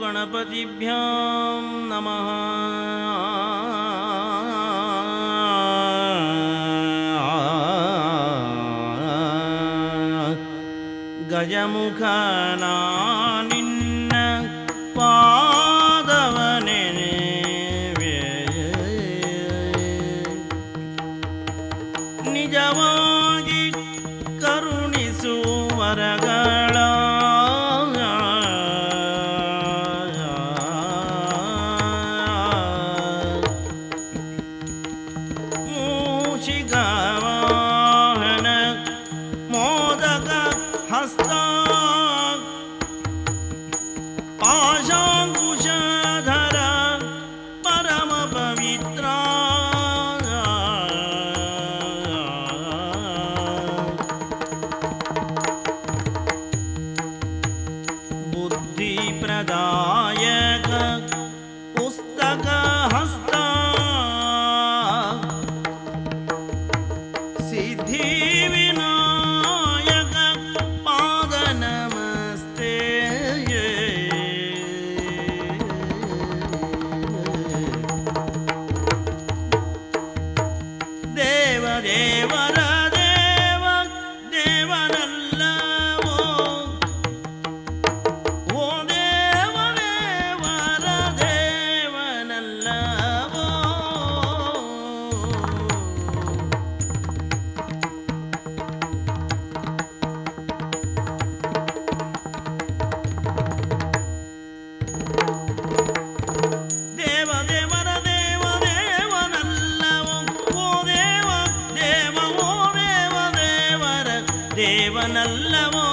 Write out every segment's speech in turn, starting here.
ಗಣಪತಿಭ್ಯಾಂ ನಮಃ. ಗಜಮುಖನ ನಿನ್ನ ಪಾದವನೆನೆವೆ, ನಿಜವಾಗಿ ಕರುಣಿಸು ವರಗಳ. ಮೂಷಿಕವಾಹನ ಮೋದಕ ಹಸ್ತ ಪಾಶಾಂಕುಶಧರ ಪರಮ ಪವಿತ್ರ. ಬುದ್ಧಿ ಪ್ರದಾಯಕ ಪುಸ್ತಕ ಹಸ್ತ ಸಿದ್ಧಿ ವಿನಾಯಕ ಪಾದ ನಮಸ್ತೆ. ದೇವ ದೇವರ ದೇವ ದೇವನಲ್ಲವೋ, ಓ ದೇವ ದೇವರ ದೇವನಲ್ಲವೋ. ದೇವ ದೇವರ ದೇವ ದೇವನಲ್ಲವೋ, ಓ ದೇವ ದೇವ ಓ ದೇವ ದೇವರ ದೇವನಲ್ಲವೋ.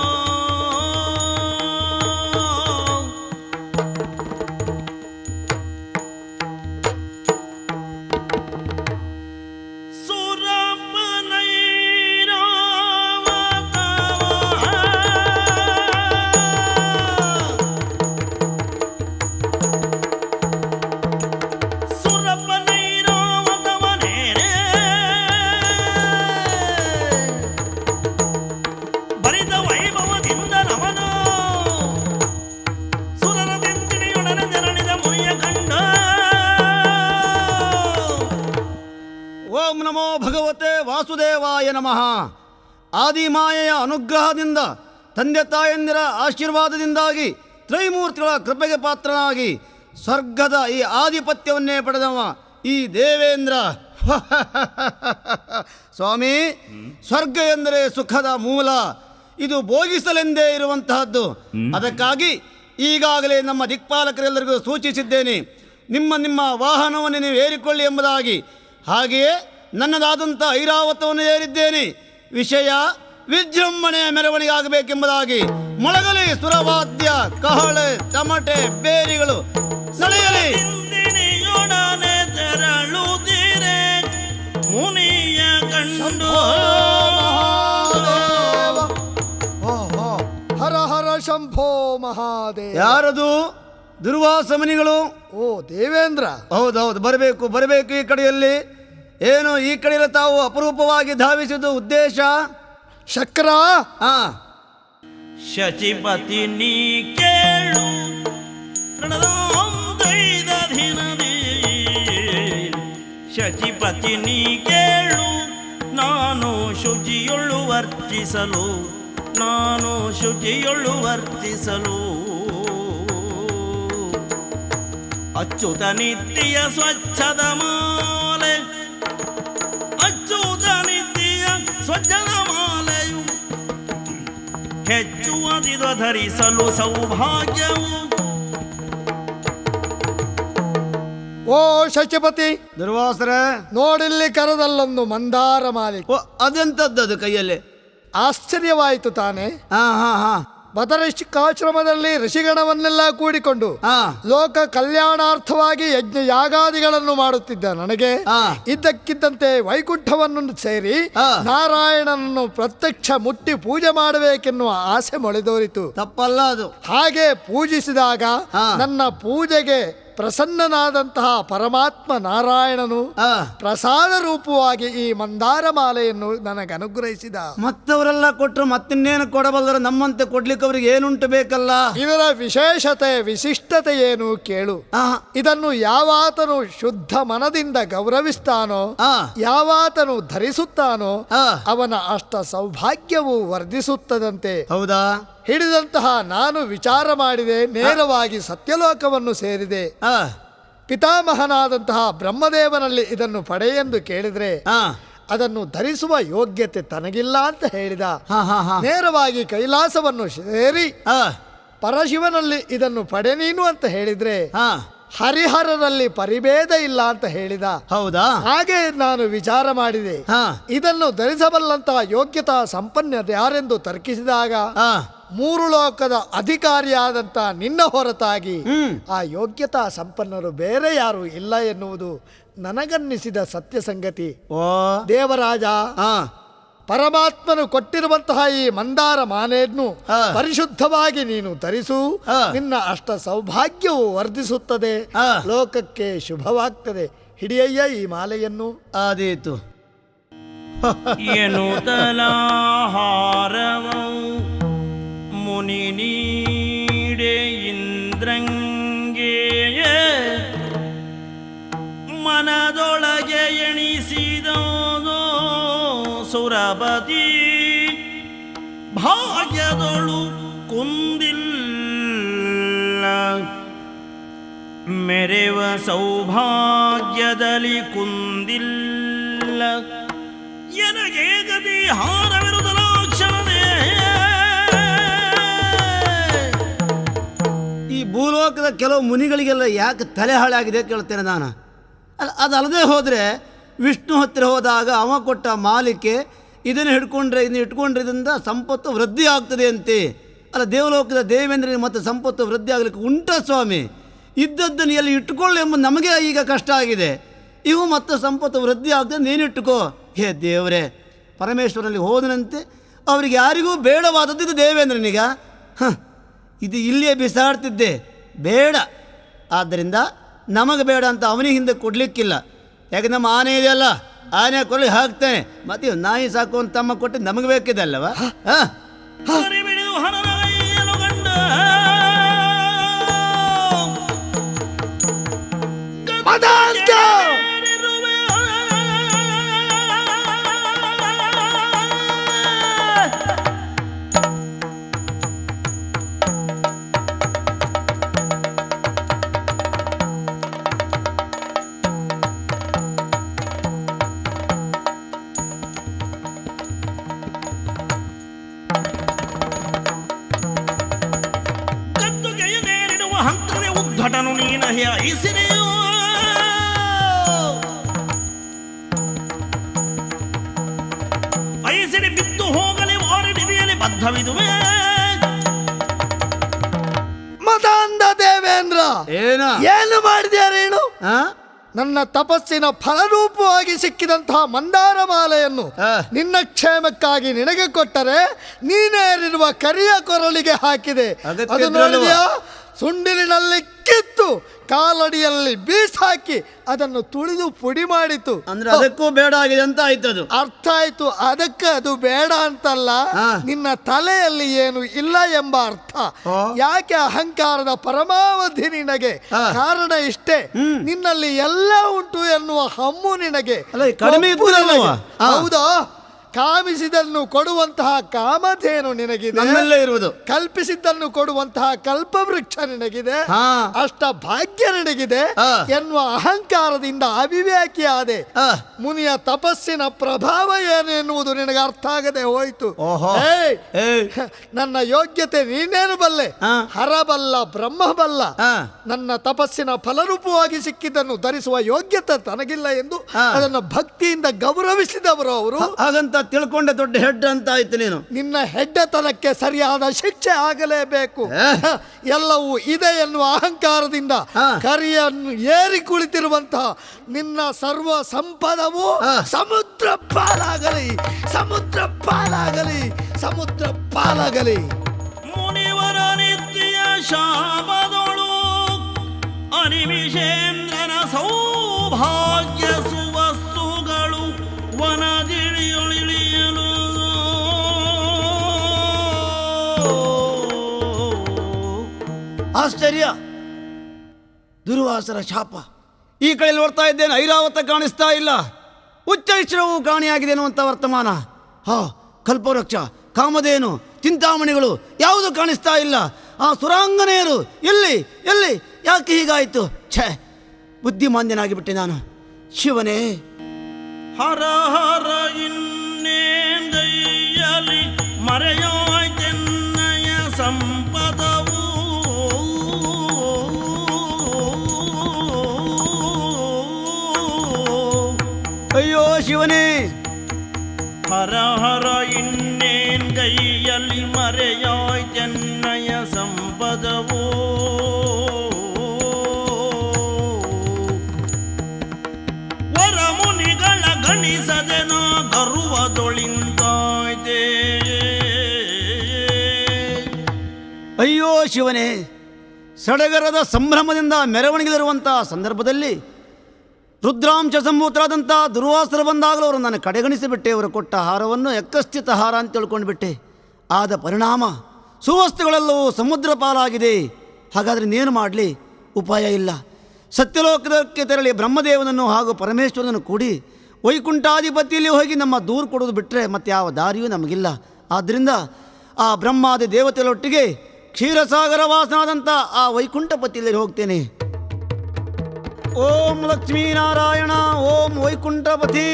ಭರಿತ ವೈಭವದಿಂದ ನಮನ ಸುರರ ತಿಂತಿಣಿಯೊಡನೆ ಜರಣಿದ ಮುನಿಯ ಕಂಡ. ಓಂ ನಮೋ ಭಗವತೆ ವಾಸುದೇವಾಯ ನಮಃ. ಆದಿಮಾಯೆಯ ಅನುಗ್ರಹದಿಂದ, ತಂದೆ ತಾಯಂದಿರ ಆಶೀರ್ವಾದದಿಂದಾಗಿ, ತ್ರೈಮೂರ್ತಿಗಳ ಕೃಪೆಗೆ ಪಾತ್ರನಾಗಿ ಸ್ವರ್ಗದ ಈ ಆಧಿಪತ್ಯವನ್ನೇ ಪಡೆದವ ಈ ದೇವೇಂದ್ರ. ಸ್ವಾಮಿ, ಸ್ವರ್ಗ ಎಂದರೆ ಸುಖದ ಮೂಲ. ಇದು ಭೋಗಿಸಲೆಂದೇ ಇರುವಂತಹದ್ದು. ಅದಕ್ಕಾಗಿ ಈಗಾಗಲೇ ನಮ್ಮ ದಿಕ್ಪಾಲಕರೆಲ್ಲರಿಗೂ ಸೂಚಿಸಿದ್ದೇನೆ, ನಿಮ್ಮ ವಾಹನವನ್ನು ನೀವು ಏರಿಕೊಳ್ಳಿ ಎಂಬುದಾಗಿ. ಹಾಗೆಯೇ ನನ್ನದಾದಂಥ ಐರಾವತವನ್ನು ಏರಿದ್ದೇನೆ. ವಿಷಯ ವಿಜೃಂಭಣೆಯ ಮೆರವಣಿಗೆ ಆಗಬೇಕೆಂಬುದಾಗಿ. ಮೊಳಗಲಿ ಸುರವಾದ್ಯ, ಕಹಳೆ, ತಮಟೆ, ಬೇರಿಗಳು ನಡೆಯಲಿ. ತಿಂತಿಣಿಯೊಡನೆ ತೆರಳುತ್ತೀರೆ ಮುನಿಯ ಕಂಡು. ಹರ ಹರ ಶಂಭೋ ಮಹಾದೇವ. ಯಾರದು? ದುರ್ವಾಸ ಮುನಿಗಳು. ಓ ದೇವೇಂದ್ರ. ಹೌದೌದು, ಬರಬೇಕು ಈ ಕಡೆಯಲ್ಲಿ. ಏನು ಈ ಕಡೆಯಲ್ಲಿ ತಾವು ಅಪರೂಪವಾಗಿ ಧಾವಿಸಿದ ಉದ್ದೇಶ? ಶಕ್ರ. ಶಚಿಪತಿ ನೀ ಕೇಳು ಪ್ರಣದೈದ ಧಿನದಿ. ಶಚಿಪತಿ ನೀ ಕೇಳು, ನಾನು ಶುಚಿಯೊಳ್ಳು ವರ್ತಿಸಲು, ನಾನು ಶುಚಿಯೊಳ್ಳು ವರ್ತಿಸಲು. ಅಚ್ಯುತ ನಿತ್ಯ ಸ್ವಚ್ಛದ ಮಾಲೆ, ಅಚ್ಯುತ ನಿತ್ಯ ಸ್ವಚ್ಛದ ಮಾಲೆಯು ಹೆಚ್ಚುವದಿದ ಧರಿಸಲು ಸೌಭಾಗ್ಯವು. ಓ ಶಚಿಪತಿ, ದುರ್ವಾಸರ ನೋಡಿಲ್ಲಿ ಕರದಲ್ಲೊಂದು ಮಂದಾರ ಮಾಲಿಕೆ. ಓ, ಅದೆಂಥದ್ದು ಕೈಯಲ್ಲಿ? ಆಶ್ಚರ್ಯವಾಯಿತು ತಾನೆ. ಬದರಿಷ್ಠಾಶ್ರಮದಲ್ಲಿ ಋಷಿಗಣವನ್ನೆಲ್ಲ ಕೂಡಿಕೊಂಡು ಲೋಕ ಕಲ್ಯಾಣಾರ್ಥವಾಗಿ ಯಜ್ಞ ಯಾಗಾದಿಗಳನ್ನು ಮಾಡುತ್ತಿದ್ದ ನನಗೆ ಇದ್ದಕ್ಕಿದ್ದಂತೆ ವೈಕುಂಠವನ್ನು ಸೇರಿ ನಾರಾಯಣನನ್ನು ಪ್ರತ್ಯಕ್ಷ ಮುಟ್ಟಿ ಪೂಜೆ ಮಾಡಬೇಕೆನ್ನುವ ಆಸೆ ಮೊಳೆದೋರಿತು. ತಪ್ಪಲ್ಲ ಅದು. ಹಾಗೆ ಪೂಜಿಸಿದಾಗ ನನ್ನ ಪೂಜೆಗೆ ಪ್ರಸನ್ನನಾದಂತಹ ಪರಮಾತ್ಮ ನಾರಾಯಣನು ಪ್ರಸಾದ ರೂಪವಾಗಿ ಈ ಮಂದಾರ ಮಾಲೆಯನ್ನು ನನಗೆ ಅನುಗ್ರಹಿಸಿದ. ಮತ್ತವರೆಲ್ಲ ಕೊಟ್ಟರು ಮತ್ತಿನ್ನೇನು ಕೊಡಬಲ್ಲರು, ನಮ್ಮಂತೆ ಕೊಡ್ಲಿಕ್ಕೆ ಅವ್ರಿಗೆ ಏನುಂಟು ಬೇಕಲ್ಲ. ಇದರ ವಿಶೇಷತೆ ವಿಶಿಷ್ಟತೆ ಏನು ಕೇಳು. ಇದನ್ನು ಯಾವಾತನು ಶುದ್ಧ ಮನದಿಂದ ಗೌರವಿಸ್ತಾನೋ, ಯಾವಾತನು ಧರಿಸುತ್ತಾನೋ ಅವನ ಅಷ್ಟ ಸೌಭಾಗ್ಯವು ವರ್ಧಿಸುತ್ತದಂತೆ. ಹೌದಾ? ಹಿಡಿದಂತಹ ನಾನು ವಿಚಾರ ಮಾಡಿದೆ, ನೇರವಾಗಿ ಸತ್ಯಲೋಕವನ್ನು ಸೇರಿದೆ. ಪಿತಾಮಹನಾದಂತಹ ಬ್ರಹ್ಮದೇವನಲ್ಲಿ ಇದನ್ನು ಪಡೆಯೆಂದು ಕೇಳಿದ್ರೆ ಅದನ್ನು ಧರಿಸುವ ಯೋಗ್ಯತೆ ತನಗಿಲ್ಲ ಅಂತ ಹೇಳಿದ. ನೇರವಾಗಿ ಕೈಲಾಸವನ್ನು ಸೇರಿ ಪರಶಿವನಲ್ಲಿ ಇದನ್ನು ಪಡೆ ನೀನು ಅಂತ ಹೇಳಿದ್ರೆ ಹರಿಹರರಲ್ಲಿ ಪರಿಭೇದ ಇಲ್ಲ ಅಂತ ಹೇಳಿದ. ಹೌದಾ? ಹಾಗೆ ನಾನು ವಿಚಾರ ಮಾಡಿದೆ. ಇದನ್ನು ಧರಿಸಬಲ್ಲಂತಹ ಯೋಗ್ಯತಾ ಸಂಪನ್ನತೆ ಯಾರೆಂದು ತರ್ಕಿಸಿದಾಗ ಮೂರು ಲೋಕದ ಅಧಿಕಾರಿಯಾದಂತ ನಿನ್ನ ಹೊರತಾಗಿ ಆ ಯೋಗ್ಯತಾ ಸಂಪನ್ನರು ಬೇರೆ ಯಾರು ಇಲ್ಲ ಎನ್ನುವುದು ನನಗನ್ನಿಸಿದ ಸತ್ಯ ಸಂಗತಿ. ದೇವರಾಜ, ಪರಮಾತ್ಮನು ಕೊಟ್ಟಿರುವಂತಹ ಈ ಮಂದಾರ ಮಾಲೆಯನ್ನು ಪರಿಶುದ್ಧವಾಗಿ ನೀನು ಧರಿಸು. ನಿನ್ನ ಅಷ್ಟ ಸೌಭಾಗ್ಯವು ವರ್ಧಿಸುತ್ತದೆ, ಲೋಕಕ್ಕೆ ಶುಭವಾಗ್ತದೆ. ಹಿಡಿಯಯ್ಯ ಈ ಮಾಲೆಯನ್ನು. ಆದೀತು. ಮುನಿ ನೀಡೆ ಇಂದ್ರಂಗೆ ಮನದೊಳಗೆ ಎಣಿಸಿದೋನೋ ಸುರಪತಿ ಭಾಗ್ಯದೊಳು ಕುಂದಿಲ್ಲ, ಮೆರೆವ ಸೌಭಾಗ್ಯದಲ್ಲಿ ಕುಂದಿಲ್ಲ, ಎನಗೆ ಗತಿ ಹಾರವಿರುವುದಲ್ಲ ಕ್ಷಣವೇ. ಈ ಭೂಲೋಕದ ಕೆಲವು ಮುನಿಗಳಿಗೆಲ್ಲ ಯಾಕೆ ತಲೆ ಹಾಳಾಗಿದೆ ಕೇಳ್ತೇನೆ ನಾನು. ಅದಲ್ಲದೆ ಹೋದರೆ ವಿಷ್ಣು ಹತ್ತಿರ ಹೋದಾಗ ಅವ ಕೊಟ್ಟ ಮಾಲಿಕೆ ಇದನ್ನು ಇದನ್ನು ಇಟ್ಕೊಂಡ್ರೆ ಇದರಿಂದ ಸಂಪತ್ತು ವೃದ್ಧಿ ಆಗ್ತದೆ ಅಂತೆ. ಅಲ್ಲ, ದೇವಲೋಕದ ದೇವೇಂದ್ರನಿಗೆ ಮತ್ತು ಸಂಪತ್ತು ವೃದ್ಧಿ ಆಗಲಿಕ್ಕೆ ಉಂಟ ಸ್ವಾಮಿ. ಇದ್ದದ್ದನ್ನು ಎಲ್ಲಿ ಇಟ್ಟುಕೊಳ್ಳು ಎಂಬ ನಮಗೆ ಈಗ ಕಷ್ಟ ಆಗಿದೆ. ಇವು ಮತ್ತು ಸಂಪತ್ತು ವೃದ್ಧಿ ಆಗ್ತದೆ, ನೀನಿಟ್ಟುಕೋ. ಹೇ ದೇವರೇ, ಪರಮೇಶ್ವರನಲ್ಲಿ ಹೋದನಂತೆ ಅವರಿಗೆ ಯಾರಿಗೂ ಬೇಡವಾದದ್ದು ಇದು ದೇವೇಂದ್ರನಿಗ. ಇದು ಇಲ್ಲಿಯೇ ಬಿಸಾಡ್ತಿದ್ದೆ, ಬೇಡ. ಆದ್ದರಿಂದ ನಮಗೆ ಬೇಡ ಅಂತ ಅವನಿಗೆ ಹಿಂದೆ ಕೊಡಲಿಕ್ಕಿಲ್ಲ. ಯಾಕೆ ನಮ್ಮ ಆನೆ ಇದೆಯಲ್ಲ, ಆನೆ ಕೊರಳಿ ಹಾಕ್ತೇನೆ. ಮತ್ತೆ ನಾಯಿ ಸಾಕು ಅಂತ ತಮ್ಮ ಕೊಟ್ಟು ನಮಗೆ ಬೇಕಿದೆ ಅಲ್ಲವಾ? ಉದ್ಘಟನು ನೀನಹೆ ಐಸಿರಿಯೋ ಐಸಿರಿ ಬಿದ್ದು ಹೋಗಲಿ ವಾರಿಡಿವಿಯಲ್ಲಿ ಬದ್ಧವಿದುವೆ. ಮದಾಂಧ ದೇವೇಂದ್ರ, ಏನು ಮಾಡಿದ್ಯಾರೇನು? ನನ್ನ ತಪಸ್ಸಿನ ಫಲರೂಪವಾಗಿ ಸಿಕ್ಕಿದಂತಹ ಮಂದಾರ ಮಾಲೆಯನ್ನು ನಿನ್ನ ಕ್ಷೇಮಕ್ಕಾಗಿ ನಿನಗೆ ಕೊಟ್ಟರೆ ನೀನೇರಿರುವ ಕರಿಯ ಕೊರಳಿಗೆ ಹಾಕಿದೆ. ಅದು ನೋಡಿದ್ಯಾ? ಸುಂಡಿಲಿನಲ್ಲಿ ಕಿತ್ತು ಕಾಲಡಿಯಲ್ಲಿ ಬೀಸಾಕಿ ಅದನ್ನು ತುಳಿದು ಪುಡಿ ಮಾಡಿತು. ಅಂದ್ರೆ ಅದಕ್ಕೂ ಬೇಡ ಆಗಿದೆ ಅಂತ ಆಯ್ತು. ಅದು ಅರ್ಥ ಆಯ್ತು. ಅದಕ್ಕೆ ಅದು ಬೇಡ ಅಂತಲ್ಲ, ನಿನ್ನ ತಲೆಯಲ್ಲಿ ಏನು ಇಲ್ಲ ಎಂಬ ಅರ್ಥ. ಯಾಕೆ ಅಹಂಕಾರದ ಪರಮಾವಧಿ ನಿನಗೆ? ಕಾರಣ ಇಷ್ಟೇ, ನಿನ್ನಲ್ಲಿ ಎಲ್ಲ ಉಂಟು ಎನ್ನುವ ಹಮ್ಮು ನಿನಗೆ. ಹೌದಾ? ಕಾಮಿಸಿದನ್ನು ಕೊಡುವಂತಹ ಕಾಮಧೇನು ನಿನಗಿದೆ, ನನ್ನಲ್ಲೇ ಇರುವುದು. ಕಲ್ಪಿಸಿದ್ದನ್ನು ಕೊಡುವಂತಹ ಕಲ್ಪವೃಕ್ಷ ನಿನಗಿದೆ, ಅಷ್ಟ ಭಾಗ್ಯ ನಿನಗಿದೆ ಎನ್ನುವ ಅಹಂಕಾರದಿಂದ ಅವಿವೇಕಿಯಾದೆ. ಮುನಿಯ ತಪಸ್ಸಿನ ಪ್ರಭಾವ ಏನು ಎನ್ನುವುದು ನಿನಗೆ ಅರ್ಥ ಆಗದೆ ಹೋಯಿತು. ನನ್ನ ಯೋಗ್ಯತೆ ನೀನೇನು ಬಲ್ಲೆ? ಹರಬಲ್ಲ, ಬ್ರಹ್ಮಬಲ್ಲ. ನನ್ನ ತಪಸ್ಸಿನ ಫಲರೂಪವಾಗಿ ಸಿಕ್ಕಿದ್ದನ್ನು ಧರಿಸುವ ಯೋಗ್ಯತೆ ತನಗಿಲ್ಲ ಎಂದು ಅದನ್ನು ಭಕ್ತಿಯಿಂದ ಗೌರವಿಸಿದವರು ಅವರು. ಹಾಗಂತ ತಿಳ್ಕೊಂಡೆ ದೊಡ್ಡ ಹೆಡ್ ಅಂತ ಆಯ್ತು ನೀನು. ನಿನ್ನ ಹೆಡ್ಡತನಕ್ಕೆ ಸರಿಯಾದ ಶಿಕ್ಷೆ ಆಗಲೇಬೇಕು. ಎಲ್ಲವೂ ಇದೆ ಎನ್ನುವ ಅಹಂಕಾರದಿಂದ ಕರಿಯನ್ನು ಏರಿ ಕುಳಿತಿರುವಂತಹ ನಿನ್ನ ಸರ್ವ ಸಂಪದವು ಸಮುದ್ರ ಪಾಲಾಗಲಿ, ಸಮುದ್ರ ಪಾಲಾಗಲಿ, ಸಮುದ್ರ ಪಾಲಾಗಲಿ. ಮುನಿವರ ನಿತ್ಯ ಶಾಪದೊಳು ಮರಿಮಿಷೇಂದ್ರನ ಸೌಭಾಗ್ಯ ಸುವಸ್ತುಗಳು ವನದಿಳಿಯೊಳಿಳಿಯಲು ಆಶ್ಚರ್ಯ! ದುರ್ವಾಸರ ಶಾಪ. ಈ ಕಡೆ ನೋಡ್ತಾ ಇದ್ದೇನೆ, ಐರಾವತ ಕಾಣಿಸ್ತಾ ಇಲ್ಲ, ಉಚ್ಚೈಶ್ರವೂ ಕಾಣಿಯಾಗಿದೆ ಅನ್ನುವಂಥ ವರ್ತಮಾನ. ಕಲ್ಪವೃಕ್ಷ, ಕಾಮಧೇನು, ಚಿಂತಾಮಣಿಗಳು ಯಾವುದೂ ಕಾಣಿಸ್ತಾ ಇಲ್ಲ. ಆ ಸುರಾಂಗನೆಯರು ಎಲ್ಲಿ ಎಲ್ಲಿ? ಯಾಕೆ ಹೀಗಾಯಿತು? ಛೇ, ಬುದ್ಧಿಮಾಂದ್ಯನಾಗಿ ಬಿಟ್ಟೆ ನಾನು. ಶಿವನೇ, ಹರ ಹರ ಇನ್ನೇಂದೈಯಲಿ ಮರೆಯಾಯ್ತೆನ್ನಯ ಸಂಪದವು ಅಯ್ಯೋ ಶಿವನೇ, ಹರ ಹರ ಇನ್ನೇಂದೈಯಲಿ ಮರೆಯಾಯ್ತೆನ್ನಯ ಸಂಪದವು ವರಮುನಿಗಳ ಗಣಿಸದೆನ ಗರ್ವದೊಳಿಂದಾಯ್ತೆ. ಅಯ್ಯೋ ಶಿವನೇ, ಸಡಗರದ ಸಂಭ್ರಮದಿಂದ ಮೆರವಣಿಗೆಲಿರುವಂಥ ಸಂದರ್ಭದಲ್ಲಿ ರುದ್ರಾಂಶ ಸಂಭೂತರಾದಂಥ ದುರ್ವಾಸರು ಬಂದಾಗಲೂ ಅವರು ನಾನು ಕಡೆಗಣಿಸಿಬಿಟ್ಟೆ. ಅವರು ಕೊಟ್ಟ ಹಾರವನ್ನು ಯಕ್ಕಸ್ಥಿತ ಹಾರ ಅಂತ ತಿಳ್ಕೊಂಡು ಬಿಟ್ಟೆ. ಆದ ಪರಿಣಾಮ ಸುವಸ್ತುಗಳೆಲ್ಲವೂ ಸಮುದ್ರ ಪಾಲಾಗಿದೆ. ಹಾಗಾದರೆ ಇನ್ನೇನು ಮಾಡಲಿ? ಉಪಾಯ ಇಲ್ಲ. ಸತ್ಯಲೋಕಕ್ಕೆ ತೆರಳಿ ಬ್ರಹ್ಮದೇವನನ್ನು ಹಾಗೂ ಪರಮೇಶ್ವರನನ್ನು ಕೂಡಿ ವೈಕುಂಠಾಧಿಪತಿಯಲ್ಲಿ ಹೋಗಿ ನಮ್ಮ ದೂರು ಕೊಡೋದು ಬಿಟ್ಟರೆ ಮತ್ತೆ ಯಾವ ದಾರಿಯೂ ನಮಗಿಲ್ಲ. ಆದ್ದರಿಂದ ಆ ಬ್ರಹ್ಮಾದಿ ದೇವತೆಗಳೊಟ್ಟಿಗೆ ಕ್ಷೀರಸಾಗರ ವಾಸನಾದಂಥ ಆ ವೈಕುಂಠಪತಿಯಲ್ಲಿ ಹೋಗ್ತೇನೆ. ಓಂ ಲಕ್ಷ್ಮೀನಾರಾಯಣ, ಓಂ ವೈಕುಂಠಪತಿ,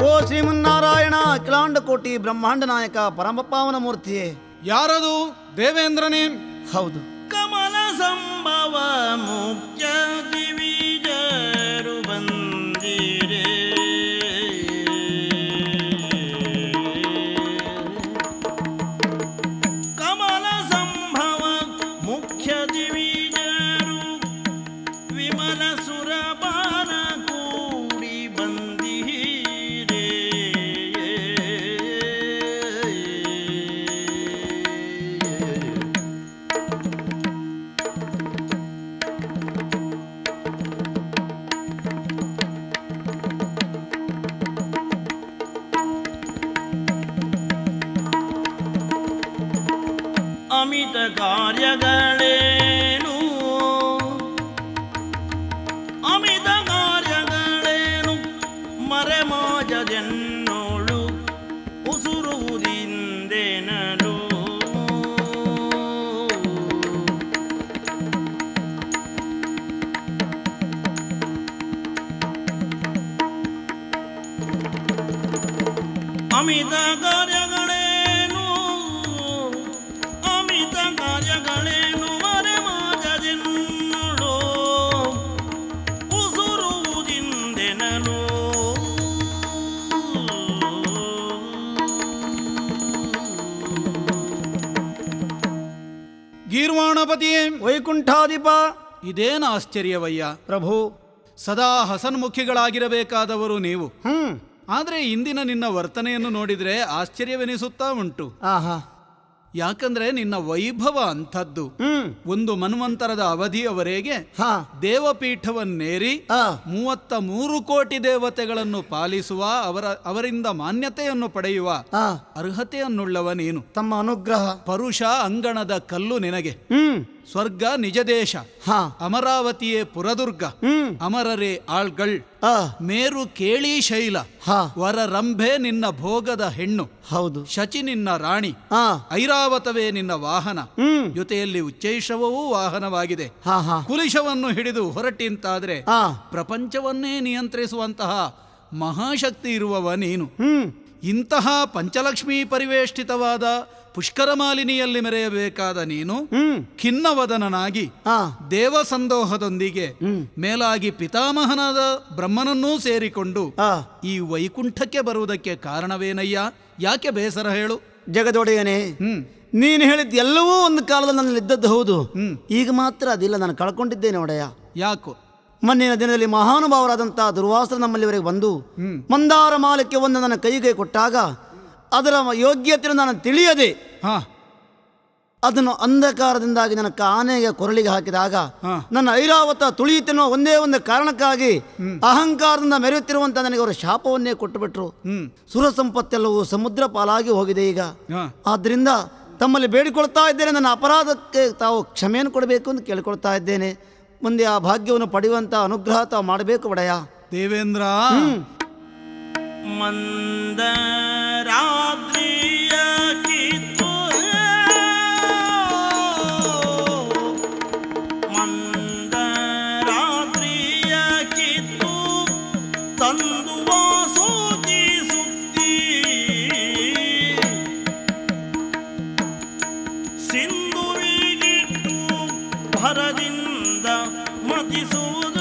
ಓ ಶ್ರೀಮನ್ನಾರಾಯಣ, ಅಖಿಲಾಂಡ ಕೋಟಿ ಬ್ರಹ್ಮಾಂಡ ನಾಯಕ ಪರಮಪಾವನ ಮೂರ್ತಿಯೇ. ಯಾರದು? ದೇವೇಂದ್ರನೇ? ಹೌದು. ಕಮಲ ಸಂಭವ ಮುಖ್ಯ ದಿವಿಜರು ಬಂದಿರೆ ಕಮಲ ಸಂಭವ ಮುಖ್ಯ ದಿವಿಜರು ವಿಮಲ ಸುರಪಾನ ಕೂಡಿ ಬಂದಿರೆ ಅಮಿತ ಕಾರ್ಯಗಳೇನು ಅಮಿತ ಕಾರ್ಯಗಳೇನು ಮರೆಮಾಜದೆನ್ನೋಳು ಉಸುರುವುದಿಂದೆನಲು ಅಮಿತ ಕಾರ್ಯಗಳೇನು ಅಮಿತ ಕಾರ್ಯಗಳೇನು ಮರೆಮಾಜದೆನ್ನೋಳು ಉಸುರುವುದಿಂದೆನಲು ಗೀರ್ವಾಣಪತಿಯೇ, ವೈಕುಂಠಾಧಿಪ, ಇದೇನು ಆಶ್ಚರ್ಯವಯ್ಯ ಪ್ರಭು. ಸದಾ ಹಸನ್ಮುಖಿಗಳಾಗಿರಬೇಕಾದವರು ನೀವು. ಆದರೆ ಇಂದಿನ ನಿನ್ನ ವರ್ತನೆಯನ್ನು ನೋಡಿದರೆ ಆಶ್ಚರ್ಯವೆನಿಸುತ್ತಾ ಉಂಟು. ಆಹಾ. ಯಾಕಂದ್ರೆ ನಿನ್ನ ವೈಭವ ಅಂಥದ್ದು. ಒಂದು ಮನ್ವಂತರದ ಅವಧಿಯವರೆಗೆ ದೇವಪೀಠವನ್ನೇರಿ 33 ಕೋಟಿ ದೇವತೆಗಳನ್ನು ಪಾಲಿಸುವ ಅವರಿಂದ ಮಾನ್ಯತೆಯನ್ನು ಪಡೆಯುವ ಅರ್ಹತೆಯನ್ನುಳ್ಳವ ನೀನು. ತಮ್ಮ ಅನುಗ್ರಹ. ಪರುಷ ಅಂಗಣದ ಕಲ್ಲು ನಿನಗೆ. ಸ್ವರ್ಗ ನಿಜ ದೇಶ. ಅಮರಾವತಿಯೇ ಪುರದುರ್ಗ. ಅಮರರೇ ಆಳ್ಗಳ್. ಮೇರು ಕೇಳಿ ಶೈಲ. ವರರಂಭೆ ನಿನ್ನ ಭೋಗದ ಹೆಣ್ಣು. ಹೌದು. ಶಚಿ ನಿನ್ನ ರಾಣಿ. ಐರಾವತವೇ ನಿನ್ನ ವಾಹನ. ಜೊತೆಯಲ್ಲಿ ಉಚ್ಚೈಶ್ರವವೂ ವಾಹನವಾಗಿದೆ. ಕುಲಿಶವನ್ನು ಹಿಡಿದು ಹೊರಟಿಂತಾದ್ರೆ ಪ್ರಪಂಚವನ್ನೇ ನಿಯಂತ್ರಿಸುವಂತಹ ಮಹಾಶಕ್ತಿ ಇರುವವ ನೀನು. ಇಂತಹ ಪಂಚಲಕ್ಷ್ಮೀ ಪರಿವೇಷ್ಟಿತವಾದ ಪುಷ್ಕರ ಮಾಲಿನಿಯಲ್ಲಿ ಮೆರೆಯಬೇಕಾದ ನೀನು ಖಿನ್ನವದನನಾಗಿ ದೇವಸಂದೋಹದೊಂದಿಗೆ ಮೇಲಾಗಿ ಪಿತಾಮಹನಾದ ಬ್ರಹ್ಮನನ್ನೂ ಸೇರಿಕೊಂಡು ಈ ವೈಕುಂಠಕ್ಕೆ ಬರುವುದಕ್ಕೆ ಕಾರಣವೇನಯ್ಯ? ಯಾಕೆ ಬೇಸರ ಹೇಳು? ಜಗದೊಡೆಯನೇ, ನೀನು ಹೇಳಿದ್ದು ಎಲ್ಲವೂ ಒಂದು ಕಾಲದಲ್ಲಿ ನನ್ನಲ್ಲಿ ಇದ್ದದ್ದು ಹೌದು. ಈಗ ಮಾತ್ರ ಅದಿಲ್ಲ, ನಾನು ಕಳ್ಕೊಂಡಿದ್ದೇನೆ ಒಡೆಯ. ಯಾಕೋ? ಮೊನ್ನಿನ ದಿನದಲ್ಲಿ ಮಹಾನುಭಾವರಾದಂಥ ದುರ್ವಾಸರು ನಮ್ಮಲ್ಲಿವರೆಗೆ ಬಂದು ಮಂದಾರ ಮಾಲಕ್ಕೆ ಒಂದು ನನ್ನ ಕೈಗೆ ಕೊಟ್ಟಾಗ ಅದರ ಯೋಗ್ಯತೆಯನ್ನು ನಾನು ತಿಳಿಯದೆ ಅದನ್ನು ಅಂಧಕಾರದಿಂದಾಗಿ ನನ್ನ ಆನೆಗೆ ಕೊರಳಿಗೆ ಹಾಕಿದಾಗ ನನ್ನ ಐರಾವತ ತುಳಿಯುತ್ತೇನೋ ಒಂದೇ ಒಂದು ಕಾರಣಕ್ಕಾಗಿ ಅಹಂಕಾರದಿಂದ ಮೆರೆಯುತ್ತಿರುವಂತ ನನಗೆ ಅವರ ಶಾಪವನ್ನೇ ಕೊಟ್ಟುಬಿಟ್ರು. ಸುರ ಸಂಪತ್ತೆಲ್ಲವೂ ಸಮುದ್ರ ಪಾಲಾಗಿ ಹೋಗಿದೆ ಈಗ. ಆದ್ರಿಂದ ತಮ್ಮಲ್ಲಿ ಬೇಡಿಕೊಳ್ತಾ ಇದ್ದೇನೆ, ನನ್ನ ಅಪರಾಧಕ್ಕೆ ತಾವು ಕ್ಷಮೆಯನ್ನು ಕೊಡಬೇಕು ಅಂತ ಕೇಳಿಕೊಳ್ತಾ ಇದ್ದೇನೆ. ಮುಂದೆ ಆ ಭಾಗ್ಯವನ್ನು ಪಡೆಯುವಂತ ಅನುಗ್ರಹ ತಾವು ಮಾಡಬೇಕು ಒಡೆಯ. ದೇವೇಂದ್ರ, ಮಂದರಾದ್ರಿಯ ಕಿತ್ತು ಮಂದರಾದ್ರಿಯ ಕಿತ್ತು ತಂದು ವಾಸೋಜಿ ಸುತ್ತಿ ಸಿಂಧುವಿಗಿಟ್ಟು ಭರದಿಂದ ಮತಿಸುವುದ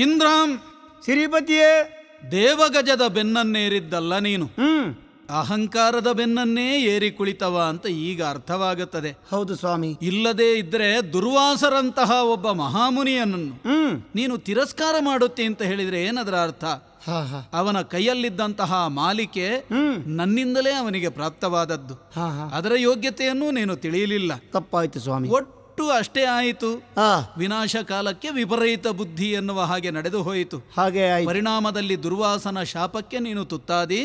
ಇಂದ್ರಾಂ, ಶ್ರೀಪತಿಯೇ, ದೇವಗಜದ ಬೆನ್ನನ್ನೇರಿದ್ದಲ್ಲ ನೀನು, ಅಹಂಕಾರದ ಬೆನ್ನನ್ನೇ ಏರಿ ಕುಳಿತವ ಅಂತ ಈಗ ಅರ್ಥವಾಗುತ್ತದೆ. ಹೌದು ಸ್ವಾಮಿ. ಇಲ್ಲದೇ ಇದ್ರೆ ದುರ್ವಾಸರಂತಹ ಒಬ್ಬ ಮಹಾಮುನಿಯನ್ನು ನೀನು ತಿರಸ್ಕಾರ ಮಾಡುತ್ತೆ ಅಂತ ಹೇಳಿದ್ರೆ ಏನದರ ಅರ್ಥ? ಅವನ ಕೈಯಲ್ಲಿದ್ದಂತಹ ಮಾಲಿಕೆ ನನ್ನಿಂದಲೇ ಅವನಿಗೆ ಪ್ರಾಪ್ತವಾದದ್ದು. ಅದರ ಯೋಗ್ಯತೆಯನ್ನು ನೀನು ತಿಳಿಯಲಿಲ್ಲ. ತಪ್ಪಾಯ್ತು ಸ್ವಾಮಿ. ಒಟ್ಟು ಅಷ್ಟೇ ಆಯಿತು. ವಿನಾಶ ಕಾಲಕ್ಕೆ ವಿಪರೀತ ಬುದ್ಧಿ ಎನ್ನುವ ಹಾಗೆ ನಡೆದು ಹೋಯಿತು. ಹಾಗೆ ಪರಿಣಾಮದಲ್ಲಿ ದುರ್ವಾಸನ ಶಾಪಕ್ಕೆ ನೀನು ತುತ್ತಾದಿ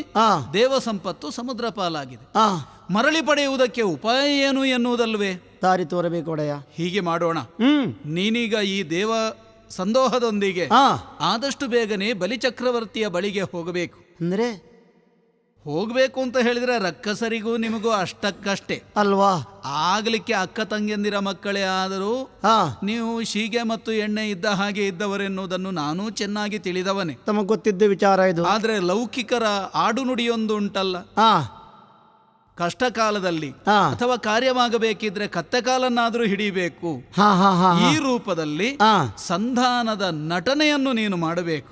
ದೇವ ಸಂಪತ್ತು ಸಮುದ್ರ ಪಾಲಾಗಿದೆ. ಮರಳಿ ಪಡೆಯುವುದಕ್ಕೆ ಉಪಾಯ ಏನು ಎನ್ನುವುದಲ್ವೇ? ದಾರಿ ತೋರಬೇಕು ಒಡೆಯ. ಹೀಗೆ ಮಾಡೋಣ. ನೀನೀಗ ಈ ದೇವ ಸಂದೋಹದೊಂದಿಗೆ ಆದಷ್ಟು ಬೇಗನೆ ಬಲಿಚಕ್ರವರ್ತಿಯ ಬಳಿಗೆ ಹೋಗಬೇಕು. ಅಂದ್ರೆ ಹೋಗ್ಬೇಕು ಅಂತ ಹೇಳಿದ್ರೆ ರಕ್ಕಸರಿಗೂ ನಿಮಗೂ ಅಷ್ಟಕ್ಕಷ್ಟೇ ಅಲ್ವಾ? ಆಗ್ಲಿಕ್ಕೆ ಅಕ್ಕ ತಂಗಿಯಂದಿರ ಮಕ್ಕಳೇ ಆದರೂ ನೀವು ಶೀಗೆ ಮತ್ತು ಎಣ್ಣೆ ಇದ್ದ ಹಾಗೆ ಇದ್ದವರೆನ್ನುವುದನ್ನು ನಾನು ಚೆನ್ನಾಗಿ ತಿಳಿದವನೇ. ತಮಗೆ ಗೊತ್ತಿದ್ದ ವಿಚಾರ ಇದು. ಆದ್ರೆ ಲೌಕಿಕರ ಆಡು ನುಡಿಯೊಂದು ಉಂಟಲ್ಲ, ಕಷ್ಟ ಕಾಲದಲ್ಲಿ ಅಥವಾ ಕಾರ್ಯವಾಗಬೇಕಿದ್ರೆ ಕತ್ತೆ ಕಾಲನ್ನಾದ್ರೂ ಹಿಡಿಬೇಕು. ಈ ರೂಪದಲ್ಲಿ ಸಂಧಾನದ ನಟನೆಯನ್ನು ನೀನು ಮಾಡಬೇಕು.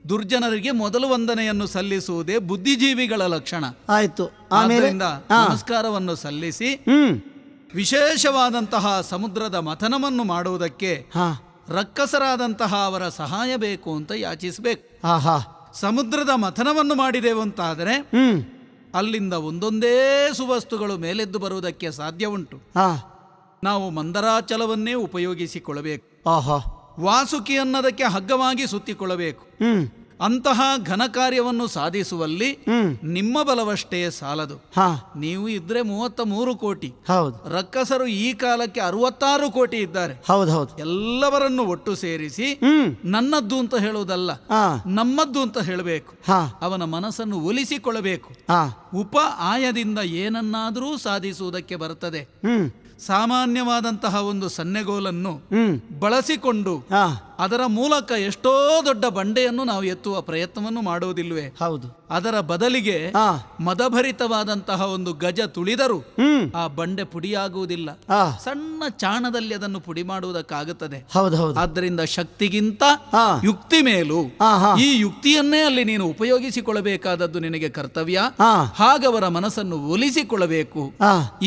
ದುರ್ಜನರಿಗೆ ಮೊದಲು ವಂದನೆಯನ್ನು ಸಲ್ಲಿಸುವುದೇ ಬುದ್ಧಿಜೀವಿಗಳ ಲಕ್ಷಣ. ಆಯ್ತು. ಆದ್ದರಿಂದ ನಮಸ್ಕಾರವನ್ನು ಸಲ್ಲಿಸಿ ವಿಶೇಷವಾದಂತಹ ಸಮುದ್ರದ ಮಥನವನ್ನು ಮಾಡುವುದಕ್ಕೆ ರಕ್ಕಸರಾದಂತಹ ಅವರ ಸಹಾಯ ಬೇಕು ಅಂತ ಯಾಚಿಸಬೇಕು. ಸಮುದ್ರದ ಮಥನವನ್ನು ಮಾಡಿದೆವು ಅಂತಾದರೆ ಅಲ್ಲಿಂದ ಒಂದೊಂದೇ ಸುವಸ್ತುಗಳು ಮೇಲೆದ್ದು ಬರುವುದಕ್ಕೆ ಸಾಧ್ಯ ಉಂಟು. ನಾವು ಮಂದರಾಚಲವನ್ನೇ ಉಪಯೋಗಿಸಿಕೊಳ್ಳಬೇಕು. ವಾಸುಕಿ ಅನ್ನೋದಕ್ಕೆ ಹಗ್ಗವಾಗಿ ಸುತ್ತಿಕೊಳ್ಳಬೇಕು. ಅಂತಹ ಘನ ಕಾರ್ಯವನ್ನು ಸಾಧಿಸುವಲ್ಲಿ ನಿಮ್ಮ ಬಲವಷ್ಟೇ ಸಾಲದು. ನೀವು ಇದ್ರೆ 33 ಕೋಟಿ, ರಕ್ಕಸರು ಈ ಕಾಲಕ್ಕೆ 66 ಕೋಟಿ ಇದ್ದಾರೆ. ಎಲ್ಲವರನ್ನು ಒಟ್ಟು ಸೇರಿಸಿ ನನ್ನದ್ದು ಅಂತ ಹೇಳುವುದಲ್ಲ, ನಮ್ಮದ್ದು ಅಂತ ಹೇಳಬೇಕು. ಅವನ ಮನಸ್ಸನ್ನು ಒಲಿಸಿಕೊಳ್ಳಬೇಕು. ಉಪ ಆಯದಿಂದ ಏನನ್ನಾದರೂ ಸಾಧಿಸುವುದಕ್ಕೆ ಬರುತ್ತದೆ. ಸಾಮಾನ್ಯವಾದಂತಹ ಒಂದು ಸನ್ನೆಗೋಲನ್ನು ಬಳಸಿಕೊಂಡು ಅದರ ಮೂಲಕ ಎಷ್ಟೋ ದೊಡ್ಡ ಬಂಡೆಯನ್ನು ನಾವು ಎತ್ತುವ ಪ್ರಯತ್ನವನ್ನು ಮಾಡುವುದಿಲ್ವೇ? ಹೌದು. ಅದರ ಬದಲಿಗೆ ಮದಭರಿತವಾದಂತಹ ಒಂದು ಗಜ ತುಳಿದರೂ ಆ ಬಂಡೆ ಪುಡಿಯಾಗುವುದಿಲ್ಲ. ಸಣ್ಣ ಚಾಣದಲ್ಲಿ ಅದನ್ನು ಪುಡಿ ಮಾಡುವುದಕ್ಕಾಗುತ್ತದೆ. ಆದ್ದರಿಂದ ಶಕ್ತಿಗಿಂತ ಯುಕ್ತಿ ಮೇಲು. ಈ ಯುಕ್ತಿಯನ್ನೇ ಅಲ್ಲಿ ನೀನು ಉಪಯೋಗಿಸಿಕೊಳ್ಳಬೇಕಾದದ್ದು ನಿನಗೆ ಕರ್ತವ್ಯ. ಹಾಗವರ ಮನಸ್ಸನ್ನು ಒಲಿಸಿಕೊಳ್ಳಬೇಕು.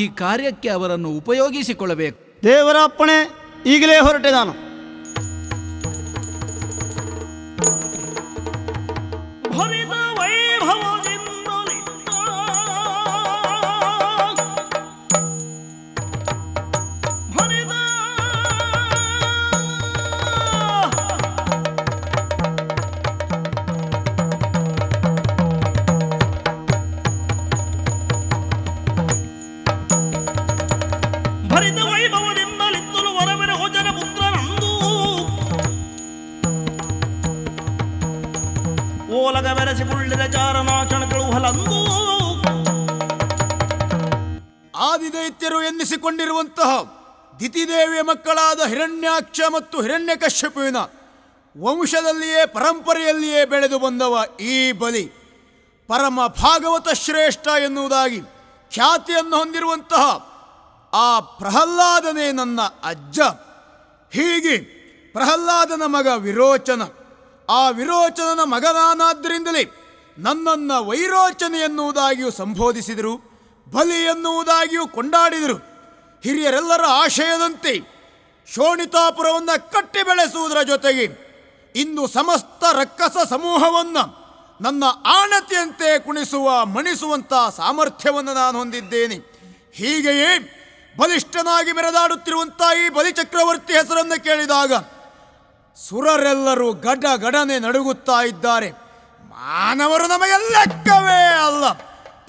ಈ ಕಾರ್ಯಕ್ಕೆ ಅವರನ್ನು ಉಪಯೋಗಿಸಿಕೊಳ್ಳಬೇಕು. ದೇವರ ಅಪ್ಪಣೆ, ಈಗಲೇ ಹೊರಟೆ ನಾನು. ಭರಿತ ವೈಭವದಿಂದಲಿದ್ದ ಭರಿತ ಭರಿತ ವೈಭವದಿಂದಲಿತ್ತಲು ವರವೆರ ಹೋಜನ ಪುತ್ರನಂದು ಓಲಗ ಬೆರೆಸಿ ಪುಳ್ಳಿದ ಚಾರನಾಚಣಗಳು ಹಲಂದು ಆದಿದೈತ್ಯರು ಎನ್ನಿಸಿಕೊಂಡಿರುವಂತಹ ದಿತಿದೇವಿಯ ಮಕ್ಕಳಾದ ಹಿರಣ್ಯಾಕ್ಷ ಮತ್ತು ಹಿರಣ್ಯಕಶ್ಯಪುವಿನ ವಂಶದಲ್ಲಿಯೇ ಪರಂಪರೆಯಲ್ಲಿಯೇ ಬೆಳೆದು ಬಂದವ ಈ ಬಲಿ ಪರಮ ಭಾಗವತ ಶ್ರೇಷ್ಠ ಎನ್ನುವುದಾಗಿ ಖ್ಯಾತಿಯನ್ನು ಹೊಂದಿರುವಂತಹ ಆ ಪ್ರಹ್ಲಾದನೇ ನನ್ನ ಅಜ್ಜ. ಹೀಗೆ ಪ್ರಹ್ಲಾದನ ಮಗ ವಿರೋಚನ, ಆ ವಿರೋಚನನ ಮಗನಾನಾದ್ದರಿಂದಲೇ ನನ್ನನ್ನು ವೈರೋಚನ ಎನ್ನುವುದಾಗಿಯೂ ಸಂಬೋಧಿಸಿದರು, ಬಲಿ ಎನ್ನುವುದಾಗಿಯೂ ಕೊಂಡಾಡಿದರು. ಹಿರಿಯರೆಲ್ಲರ ಆಶಯದಂತೆ ಶೋಣಿತಾಪುರವನ್ನು ಕಟ್ಟಿ ಬೆಳೆಸುವುದರ ಜೊತೆಗೆ ಇಂದು ಸಮಸ್ತ ರಕ್ಕಸ ಸಮೂಹವನ್ನು ನನ್ನ ಆಣತಿಯಂತೆ ಕುಣಿಸುವ ಮಣಿಸುವಂಥ ಸಾಮರ್ಥ್ಯವನ್ನು ನಾನು ಹೊಂದಿದ್ದೇನೆ. ಹೀಗೆಯೇ ಬಲಿಷ್ಠನಾಗಿ ಮೆರೆದಾಡುತ್ತಿರುವಂಥ ಈ ಬಲಿಚಕ್ರವರ್ತಿ ಹೆಸರನ್ನು ಕೇಳಿದಾಗ ಸುರರೆಲ್ಲರೂ ಗಡನೆ ನಡುಗುತ್ತಾ ಇದ್ದಾರೆ. ಮಾನವರು ನಮಗೆ ಲೆಕ್ಕವೇ ಅಲ್ಲ.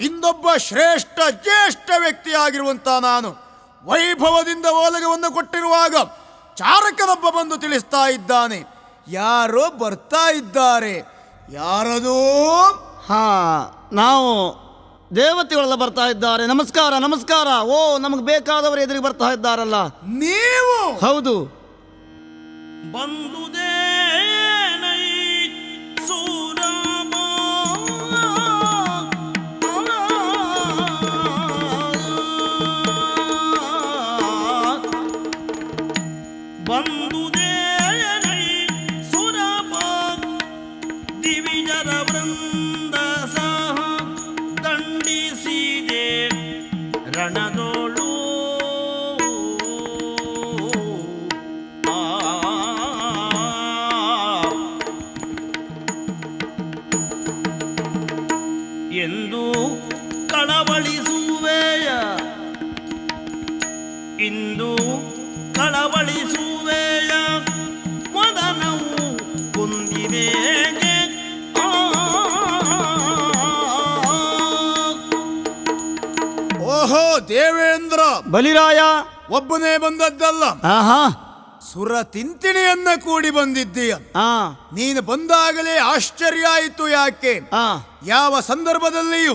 ಇಂದೊಬ್ಬ ಶ್ರೇಷ್ಠ ಜ್ಯೇಷ್ಠ ವ್ಯಕ್ತಿಯಾಗಿರುವಂಥ ನಾನು ವೈಭವದಿಂದ ಓಲಗವನ್ನು ಕೊಟ್ಟಿರುವಾಗ ಚಾರಕನೊಬ್ಬ ಬಂದು ತಿಳಿಸ್ತಾ ಇದ್ದಾನೆ, ಯಾರೋ ಬರ್ತಾ ಇದ್ದಾರೆ. ಯಾರದೋ? ಹಾ, ನಾವು ದೇವತೆಗಳೆಲ್ಲ ಬರ್ತಾ ಇದ್ದಾರೆ. ನಮಸ್ಕಾರ ನಮಸ್ಕಾರ. ಓ, ನಮಗೆ ಬೇಕಾದವರು ಎದುರಿಗೆ ಬರ್ತಾ ಇದ್ದಾರಲ್ಲ. ನೀವು? ಹೌದು. ಬಂದುದೇನೈ ಸೂರಮ ಬಂದುದೇನೈ ಸುರಪ ದಿವಿಜರ ವೃಂದ ಸಹ ದಂಡಿಸಿದೆ ರಣದೋಳು ಎಂದು ಕಳವಳಿಸುವೆಯ, ಇಂದು ಕಳವಳಿಸುವೆಯ ವದನವು ಕುಂದಿದೇಗೆ. ಓಹೋ ದೇವೇಂದ್ರ, ಬಲಿರಾಯ ಒಬ್ಬನೇ ಬಂದದ್ದಲ್ಲ, ಆಹಾ, ಸುರ ತಿಂತಿಣಿಯನ್ನ ಕೂಡಿ ಬಂದಿದ್ದೀಯ. ನೀನು ಬಂದಾಗಲೇ ಆಶ್ಚರ್ಯ ಆಯಿತು. ಯಾಕೆ? ಯಾವ ಸಂದರ್ಭದಲ್ಲಿಯೂ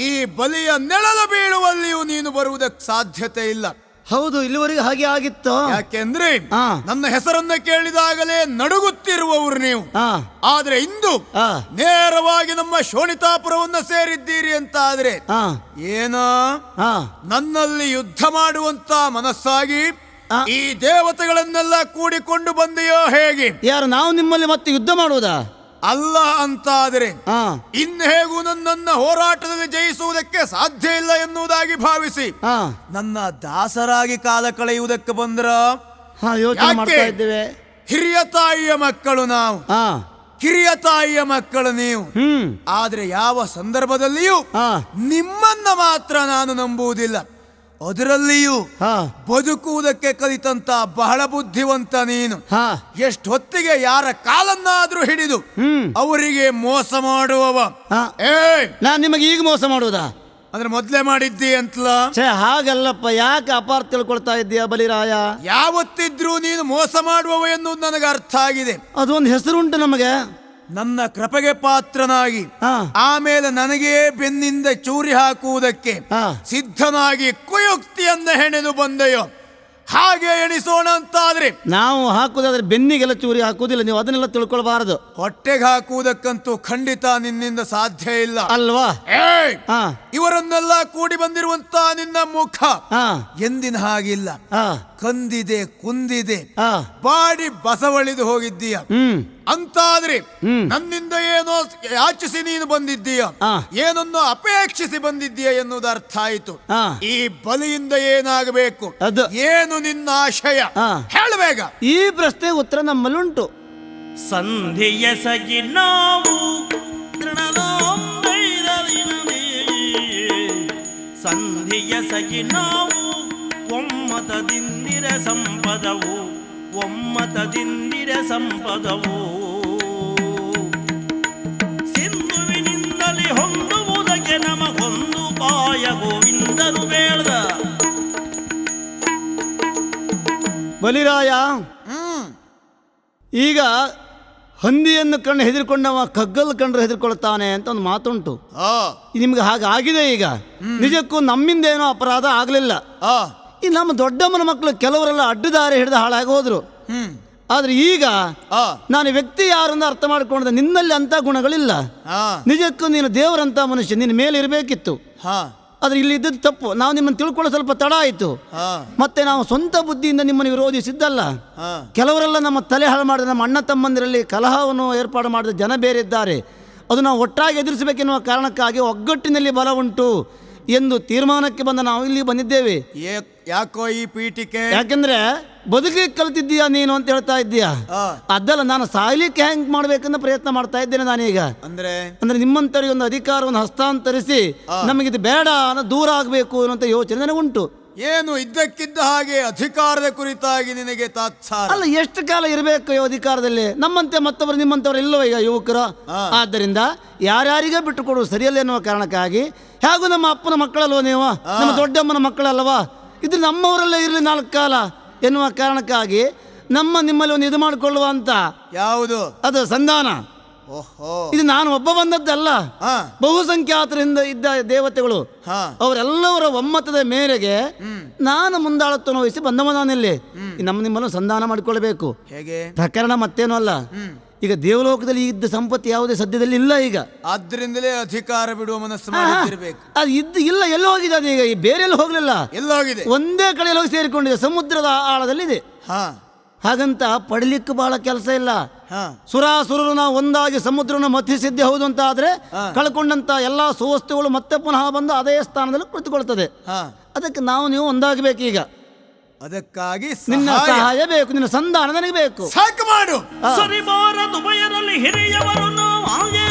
ಈ ಬಲಿಯ ನೆಳಲು ಬೀಳುವಲ್ಲಿಯೂ ನೀನು ಬರುವುದಕ್ಕೆ ಸಾಧ್ಯತೆ ಇಲ್ಲ. ಹೌದು, ಇಲ್ಲಿವರೆಗೆ ಹಾಗೆ ಆಗಿತ್ತು. ಯಾಕೆಂದ್ರೆ ನನ್ನ ಹೆಸರನ್ನ ಕೇಳಿದಾಗಲೇ ನಡುಗುತ್ತಿರುವವರು ನೀವು. ಆದ್ರೆ ಇಂದು ನೇರವಾಗಿ ನಮ್ಮ ಶೋಣಿತಾಪುರವನ್ನ ಸೇರಿದ್ದೀರಿ ಅಂತ ಆದ್ರೆ ಏನ ನನ್ನಲ್ಲಿ ಯುದ್ಧ ಮಾಡುವಂತ ಮನಸ್ಸಾಗಿ ಈ ದೇವತೆಗಳನ್ನೆಲ್ಲ ಕೂಡಿಕೊಂಡು ಬಂದೆಯೋ ಹೇಗೆ? ಯಾರು ನಾವು ನಿಮ್ಮಲ್ಲಿ ಮತ್ತೆ ಯುದ್ಧ ಮಾಡುವುದಾ? ಅಲ್ಲ ಅಂತಾದರೆ ಇನ್ನು ಹೇಗೂ ನನ್ನನ್ನ ಹೋರಾಟದಲ್ಲಿ ಜಯಿಸುವುದಕ್ಕೆ ಸಾಧ್ಯ ಇಲ್ಲ ಎನ್ನುವುದಾಗಿ ಭಾವಿಸಿ ನನ್ನ ದಾಸರಾಗಿ ಕಾಲ ಕಳೆಯುವುದಕ್ಕೆ ಬಂದ್ರ? ಯೋಚನೆ ಮಾಡ್ತಾ ಇದ್ದೇವೆ. ಹಿರಿಯ ತಾಯಿಯ ಮಕ್ಕಳು ನಾವು, ಕಿರಿಯ ತಾಯಿಯ ಮಕ್ಕಳು ನೀವು. ಆದ್ರೆ ಯಾವ ಸಂದರ್ಭದಲ್ಲಿಯೂ ನಿಮ್ಮನ್ನ ಮಾತ್ರ ನಾನು ನಂಬುವುದಿಲ್ಲ. ಅದರಲ್ಲಿಯೂ ಬದುಕುವುದಕ್ಕೆ ಕಲಿತಂತ ಬಹಳ ಬುದ್ಧಿವಂತ ನೀನು. ಎಷ್ಟೊತ್ತಿಗೆ ಯಾರ ಕಾಲನ್ನಾದ್ರೂ ಹಿಡಿದು ಅವರಿಗೆ ಮೋಸ ಮಾಡುವವ. ನಾನ್ ನಿಮಗೆ ಈಗ ಮೋಸ ಮಾಡುವುದಾ? ಅಂದ್ರೆ ಮೊದ್ಲೇ ಮಾಡಿದ್ದಿ ಅಂತಲ? ಹಾಗಲ್ಲಪ್ಪ, ಯಾಕೆ ಅಪಾರ್ಥ ತಿಳ್ಕೊಳ್ತಾ ಇದ್ದೀಯ ಬಲಿರಾಯ? ಯಾವತ್ತಿದ್ರೂ ನೀನು ಮೋಸ ಮಾಡುವವ ಎನ್ನುವುದು ನನಗೆ ಅರ್ಥ ಆಗಿದೆ. ಅದೊಂದು ಹೆಸರುಂಟು ನಮಗೆ. ನನ್ನ ಕೃಪೆಗೆ ಪಾತ್ರನಾಗಿ ಆಮೇಲೆ ನನಗೇ ಬೆನ್ನಿಂದ ಚೂರಿ ಹಾಕುವುದಕ್ಕೆ ಸಿದ್ಧನಾಗಿ ಕುಯುಕ್ತಿಯನ್ನ ಹೆಣೆದು ಬಂದೆಯೋ ಹಾಗೆ ಎಣಿಸೋಣ ಅಂತಾದ್ರೆ ನಾವು ಹಾಕುದಾದ್ರೆ ಬೆನ್ನಿಗೆಲ್ಲ ಚೂರಿ ಹಾಕುವುದಿಲ್ಲ. ನೀವು ಅದನ್ನೆಲ್ಲ ತಿಳ್ಕೊಳ್ಬಾರದು. ಹೊಟ್ಟೆಗೆ ಹಾಕುವುದಕ್ಕಂತೂ ಖಂಡಿತ ನಿನ್ನಿಂದ ಸಾಧ್ಯ ಇಲ್ಲ ಅಲ್ವಾ? ಇವರನ್ನೆಲ್ಲ ಕೂಡಿ ಬಂದಿರುವಂತ ನಿನ್ನ ಮುಖ ಎಂದಿನ ಹಾಗಿಲ್ಲ. ಕಂದಿದೆ, ಕುಂದಿದೆ, ಬಾಡಿ ಬಸವಳಿದು ಹೋಗಿದ್ದೀಯ. ಅಂತಾದ್ರೆ ನನ್ನಿಂದ ಏನೋ ಯಾಚಿಸಿ ನೀನು ಬಂದಿದ್ದೀಯ, ಏನನ್ನೋ ಅಪೇಕ್ಷಿಸಿ ಬಂದಿದ್ದೀಯ ಎನ್ನುವುದು ಅರ್ಥ ಆಯಿತು. ಈ ಬಲಿಯಿಂದ ಏನಾಗಬೇಕು, ಏನು ನಿನ್ನ ಆಶಯ ಹೇಳಬೇಗ. ಈ ಪ್ರಶ್ನೆ ಉತ್ತರ ನಮ್ಮಲ್ಲುಂಟು. ಸಂಧಿಯ ಸಗಿ ನಾವು ಸಂಧಿಯ ಸಗಿ ನಾವು ಒಮ್ಮತದಿಂದಿರ ಸಂಪದವು, ಒಮ್ಮತದಿಂದಿರ ಸಂಪದವು ಸಿಂಧುವಿನಿಂದಲೇ ಹೊಂದುವುದಕ್ಕೆ ನಮಗೊಂದು ಪಾಯ ಗೋವಿಂದರು ಬೇಳ್ದ. ಬಲಿರಾಯ, ಹ್ಮ್ ಈಗ ಹಂದಿಯನ್ನು ಕಂಡು ಹೆದರ್ಕೊಂಡವ ಕಗ್ಗಲ್ ಕಂಡ್ರೆ ಹೆದರ್ಕೊಳ್ತಾನೆ ಅಂತ ಒಂದು ಮಾತುಂಟು. ಆ ನಿಮ್ಗೆ ಹಾಗಾಗಿದೆ. ಈಗ ನಿಜಕ್ಕೂ ನಮ್ಮಿಂದೇನೋ ಅಪರಾಧ ಆಗಲಿಲ್ಲ. ಆ ಈ ನಮ್ಮ ದೊಡ್ಡಮ್ಮನ ಮಕ್ಕಳು ಕೆಲವರೆಲ್ಲ ಅಡ್ಡದಾರಿ ಹಿಡಿದು ಹಾಳಾಗಿ ಹೋದ್ರು. ಆದ್ರೆ ಈಗ ಆ ನಾನು ವ್ಯಕ್ತಿ ಯಾರನ್ನ ಅರ್ಥ ಮಾಡ್ಕೊಂಡೆ, ನಿನ್ನಲ್ಲಿ ಅಂತ ಗುಣಗಳಿಲ್ಲ. ಆ ನಿಜಕ್ಕೂ ನೀನು ದೇವರಂತ ಮನುಷ್ಯ, ನಿನ್ನ ಮೇಲೆ ಇರಬೇಕಿತ್ತು. ಹಾ ಆದ್ರೆ ಇಲ್ಲಿ ಇದ್ದದ್ದು ತಪ್ಪು. ನಾವು ನಿಮ್ಮನ್ನು ತಿಳ್ಕೊಳ್ಳೋ ಸ್ವಲ್ಪ ತಡ ಆಯಿತು. ಹಾ ಮತ್ತೆ ನಾವು ಸ್ವಂತ ಬುದ್ಧಿಯಿಂದ ನಿಮ್ಮನ್ನು ವಿರೋಧಿಸಿದ್ದಲ್ಲ. ಹಾ ಕೆಲವರೆಲ್ಲ ನಮ್ಮ ತಲೆ ಹಾಳು ಮಾಡಿದ, ನಮ್ಮ ಅಣ್ಣ ತಮ್ಮಂದಿರಲ್ಲಿ ಕಲಹವನ್ನು ಏರ್ಪಾಡು ಮಾಡಿದ ಜನ ಬೇರೆ ಇದ್ದಾರೆ. ಅದು ನಾವು ಒಟ್ಟಾಗಿ ಎದುರಿಸಬೇಕೆನ್ನುವ ಕಾರಣಕ್ಕಾಗಿ ಒಗ್ಗಟ್ಟಿನಲ್ಲಿ ಬಲ ಉಂಟು ಎಂದು ತೀರ್ಮಾನಕ್ಕೆ ಬಂದ ನಾವು ಇಲ್ಲಿ ಬಂದಿದ್ದೇವೆ. ಯಾಕೋ ಈ ಪೀಠಿಕೆ? ಯಾಕೆಂದ್ರೆ ಬದುಕಿ ಕಲ್ತಿದ್ದೀಯಾ ನೀನು ಅಂತ ಹೇಳ್ತಾ ಇದ್ದೀಯಾ. ಆ ಅದಲ್ಲ, ನಾನು ಸಾಯ್ಲಿಕ್ಕೆ ಹೆಂಗ್ ಮಾಡ್ಬೇಕನ್ನ ಪ್ರಯತ್ನ ಮಾಡ್ತಾ ಇದ್ದೇನೆ ನಾನೀಗ. ಅಂದ್ರೆ ನಿಮ್ಮಂತರಿಗೆ ಒಂದು ಅಧಿಕಾರವನ್ನು ಹಸ್ತಾಂತರಿಸಿ ನಮಗಿದು ಬೇಡ ಅನ್ನೋ ದೂರ ಆಗಬೇಕು ಅನ್ನೋಂಥ ಯೋಚನೆ ನನಗುಂಟು. ಏನು ಇದ್ದಕ್ಕಿದ್ದ ಹಾಗೆ ಅಧಿಕಾರದ ಕುರಿತಾಗಿ ನಿನಗೆ ತಾತ್ಸಾರ? ಅಲ್ಲ, ಎಷ್ಟು ಕಾಲ ಇರಬೇಕು ಈ ಅಧಿಕಾರದಲ್ಲಿ? ನಮ್ಮಂತೆ ಮತ್ತೊಬ್ಬರು ನಿಮ್ಮಂತವ್ರು ಇಲ್ಲವ ಈಗ ಯುವಕರು? ಆದ್ದರಿಂದ ಯಾರ್ಯಾರಿಗೆ ಬಿಟ್ಟು ಕೊಡುವುದು ಸರಿಯಲ್ಲ ಎನ್ನುವ ಕಾರಣಕ್ಕಾಗಿ, ಹೇಗೂ ನಮ್ಮ ಅಪ್ಪನ ಮಕ್ಕಳಲ್ವ ನೀವು, ನಮ್ಮ ದೊಡ್ಡಮ್ಮನ ಮಕ್ಕಳಲ್ವಾ, ಇದು ನಮ್ಮವರಲ್ಲೇ ಇರಲಿ 4 ಕಾಲ ಎನ್ನುವ ಕಾರಣಕ್ಕಾಗಿ ನಿಮ್ಮಲ್ಲಿ ಒಂದು ಇದು ಮಾಡಿಕೊಳ್ಳುವ ಅಂತ. ಯಾವುದು ಅದು ಸಂಧಾನ. ಓಹೋ, ಇದು ನಾನು ಒಬ್ಬ ಬಂದದ್ದಲ್ಲ, ಹಾ ಬಹುಸಂಖ್ಯಾತರಿಂದ ಇದ್ದ ದೇವತೆಗಳು ಹಾ ಅವರೆಲ್ಲವರ ಒಮ್ಮತದ ಮೇರೆಗೆ ನಾನು ಮುಂದಾಳತ್ವವನ್ನು ವಹಿಸಿ ಬಂದವ ನಾನಿಲ್ಲಿ. ನಿಮ್ಮನ್ನು ಸಂಧಾನ ಮಾಡಿಕೊಳ್ಳಬೇಕು. ಹೇಗೆ? ಪ್ರಕರಣ ಮತ್ತೇನೂ ಅಲ್ಲ. ಈಗ ದೇವಲೋಕದಲ್ಲಿ ಇದ್ದ ಸಂಪತ್ತು ಯಾವುದೇ ಸದ್ಯದಲ್ಲಿ ಇಲ್ಲ ಈಗ. ಆದ್ರಿಂದಲೇ ಅಧಿಕಾರ ಬಿಡುವ ಮನಸ್ಸು ಮಾಡಿರ್ಬೇಕು. ಅದು ಇಲ್ಲ, ಎಲ್ಲಿ ಹೋಗಿದೆ ಅದು ಈಗ? ಬೇರೆ ಎಲ್ಲಿ ಹೋಗ್ಲಿಲ್ಲ, ಎಲ್ಲೋಗಿದೆ? ಒಂದೇ ಕಡೆಯಲ್ಲಿ ಹೋಗಿ ಸೇರಿಕೊಂಡಿದೆ, ಸಮುದ್ರದ ಆಳದಲ್ಲಿದೆ. ಹಾ ಹಾಗಂತ ಪಡಲಿಕ್ಕೆ ಬಹಳ ಕೆಲಸ ಇಲ್ಲ. ಹಾ ಸುರಾಸುರರು ನಾವು ಒಂದಾಗಿ ಸಮುದ್ರನ ಮಥಿಸಿದ್ದೆ ಹೌದು ಅಂತ ಆದ್ರೆ ಕಳ್ಕೊಂಡಂತ ಎಲ್ಲಾ ಸುವಸ್ತುಗಳು ಮತ್ತೆ ಪುನಃ ಬಂದು ಅದೇ ಸ್ಥಾನದಲ್ಲಿ ಕುಳಿತುಕೊಳ್ತದೆ. ಹಾ ಅದಕ್ಕೆ ನೀವು ಒಂದಾಗಬೇಕು. ಈಗ ಅದಕ್ಕಾಗಿ ನಿನ್ನ ಸಹಾಯ ಬೇಕು, ನಿನ್ನ ಸಂಧಾನ ನನಗೆ ಬೇಕು. ಸಾಕು ಮಾಡು. ಸರಿಬಾರ ದುಬೈಯರಲ್ಲಿ ಹಿರಿಯವರು ನಾವು ಹಾಗೆ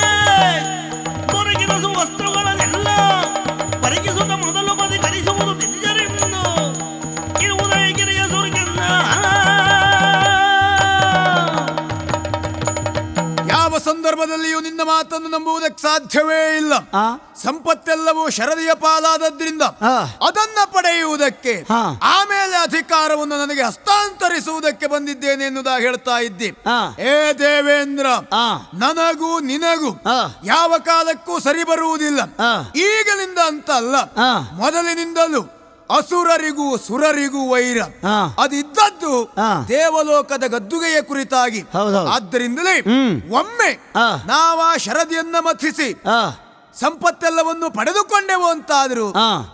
ದೊರಕಿದ ವಸ್ತ್ರಗಳನ್ನೆಲ್ಲ ಪರಿಗಿಸುತ್ತ ಮೊದಲು ಬದಿಕರಿಸುವುದು ನಿಜರೆಂದು ಇರುವುದೇ ಗಿರಿಯ ಸುರ್ಗನ್ನ. ಯಾವ ಸಂದರ್ಭದಲ್ಲಿಯೂ ನಿನ್ನ ಮಾತನ್ನು ನಂಬುವುದಕ್ಕೆ ಸಾಧ್ಯವೇ ಇಲ್ಲ. ಸಂಪತ್ತೆಲ್ಲವೂ ಶರದಿಯ ಪಾಲಾದದ್ರಿಂದ ಅದನ್ನ ಪಡೆಯುವುದಕ್ಕೆ, ಆಮೇಲೆ ಅಧಿಕಾರವನ್ನು ನನಗೆ ಹಸ್ತಾಂತರಿಸುವುದಕ್ಕೆ ಬಂದಿದ್ದೇನೆ ಎನ್ನುವುದಾಗಿ ಹೇಳ್ತಾ ಇದ್ದಿ. ಏ ದೇವೇಂದ್ರ, ನನಗೂ ನಿನಗೂ ಯಾವ ಕಾಲಕ್ಕೂ ಸರಿ ಬರುವುದಿಲ್ಲ. ಈಗಲಿಂದ ಅಂತ ಅಲ್ಲ, ಮೊದಲಿನಿಂದಲೂ ಅಸುರರಿಗೂ ಸುರರಿಗೂ ವೈರ ಅದಿದ್ದದ್ದು ದೇವಲೋಕದ ಗದ್ದುಗೆಯ ಕುರಿತಾಗಿ. ಆದ್ದರಿಂದಲೇ ಒಮ್ಮೆ ನಾವ ಶರದಿಯನ್ನ ಮಥಿಸಿ ಸಂಪತ್ತೆಲ್ಲವನ್ನು ಪಡೆದುಕೊಂಡೆವು ಅಂತಾದ್ರು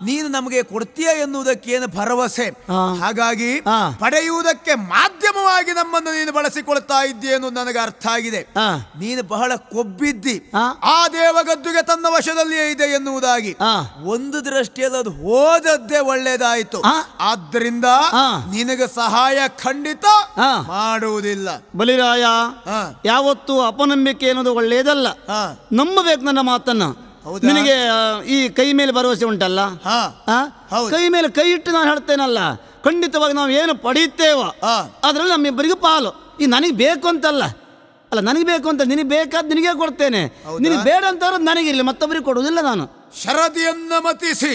ನೀನು ನಮಗೆ ಕೊಡ್ತೀಯ ಎನ್ನುವುದಕ್ಕೇನು ಭರವಸೆ. ಹಾಗಾಗಿ ಪಡೆಯುವುದಕ್ಕೆ ಮಾಧ್ಯಮವಾಗಿ ನಮ್ಮನ್ನು ನೀನು ಬಳಸಿಕೊಳ್ತಾ ಇದ್ದೀಯೆನ್ನು ನನಗೆ ಅರ್ಥ ಆಗಿದೆ. ನೀನು ಬಹಳ ಕೊಬ್ಬಿದ್ದಿ, ಆ ದೇವಗದ್ದುಗೆ ತನ್ನ ವಶದಲ್ಲಿಯೇ ಇದೆ ಎನ್ನುವುದಾಗಿ. ಒಂದು ದೃಷ್ಟಿಯಲ್ಲಿ ಅದು ಹೋದದ್ದೇ ಒಳ್ಳೇದಾಯಿತು. ಆದ್ದರಿಂದ ನಿನಗೆ ಸಹಾಯ ಖಂಡಿತ ಮಾಡುವುದಿಲ್ಲ. ಬಲಿರಾಯ, ಯಾವತ್ತೂ ಅಪನಂಬಿಕೆ ಅನ್ನೋದು ಒಳ್ಳೆಯದಲ್ಲ. ನಂಬಬೇಕು ನನ್ನ ಮಾತನ್ನ. ನಿನಗೆ ಈ ಕೈ ಮೇಲೆ ಭರವಸೆ ಉಂಟಲ್ಲ, ಕೈ ಮೇಲೆ ಕೈ ಇಟ್ಟು ನಾನು ಹೇಳ್ತೇನಲ್ಲ, ಖಂಡಿತವಾಗಿ ನಾವು ಏನು ಪಡೆಯುತ್ತೇವೋ ಅದ್ರಲ್ಲಿ ನಮ್ಮಿಬ್ಬರಿಗೂ ಪಾಲು. ಈ ನನಗೆ ಬೇಕು ಅಂತಲ್ಲ, ಅಲ್ಲ ನನಗೆ ಬೇಕು ಅಂತ, ನಿನಗೆ ಬೇಕಾದ ನಿನಗೆ ಕೊಡ್ತೇನೆ, ನಿನಗೆ ಬೇಡ ಅಂತವ್ರು ನನಗಿರಲಿ, ಮತ್ತೊಬ್ಬರಿಗೆ ಕೊಡುವುದಿಲ್ಲ ನಾನು. ಶರದಿಯನ್ನ ಮತಿಸಿ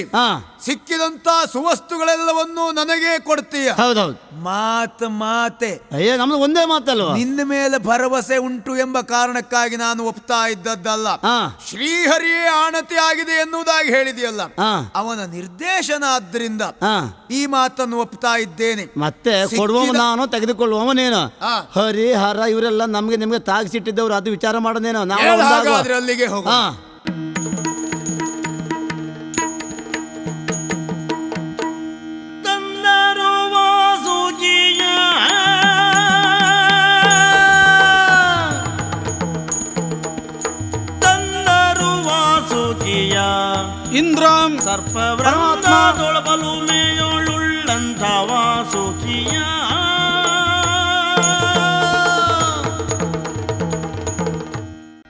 ಸಿಕ್ಕಿದಂತ ಸುವಸ್ತುಗಳೆಲ್ಲವನ್ನು ನನಗೆ ಕೊಡ್ತೀಯ. ಹೌದೌದು, ಮಾತೆ ಅಯ್ಯೋ ನಮ್ದು ಒಂದೇ ಮಾತಲ್ವ. ನಿನ್ನ ಮೇಲೆ ಭರವಸೆ ಉಂಟು ಎಂಬ ಕಾರಣಕ್ಕಾಗಿ ನಾನು ಒಪ್ತಾ ಇದ್ದದ್ದಲ್ಲ. ಶ್ರೀಹರಿಯೇ ಆಣತಿ ಆಗಿದೆ ಎನ್ನುವುದಾಗಿ ಹೇಳಿದೆಯಲ್ಲ, ಅವನ ನಿರ್ದೇಶನ ಆದ್ರಿಂದ ಈ ಮಾತನ್ನು ಒಪ್ತಾ ಇದ್ದೇನೆ. ಮತ್ತೆ ಕೊಡುವ ನಾನು, ತೆಗೆದುಕೊಳ್ಳುವವನೇನು? ಹರಿ ಹರ ಇವರೆಲ್ಲ ನಮ್ಗೆ ನಿಮ್ಗೆ ತಾಗಿಸಿಟ್ಟಿದ್ದವ್ರು, ಅದು ವಿಚಾರ ಮಾಡೋದೇನೋ ನಾವು. ಅಲ್ಲಿಗೆ ಹೋಗ. ಇಂದ್ರಾಂ ಸರ್ಪವೃಂದದೊಳಬಲು ಮೇಯೋಳುಳ್ಳಂಥ ವಾಸುಕಿಯ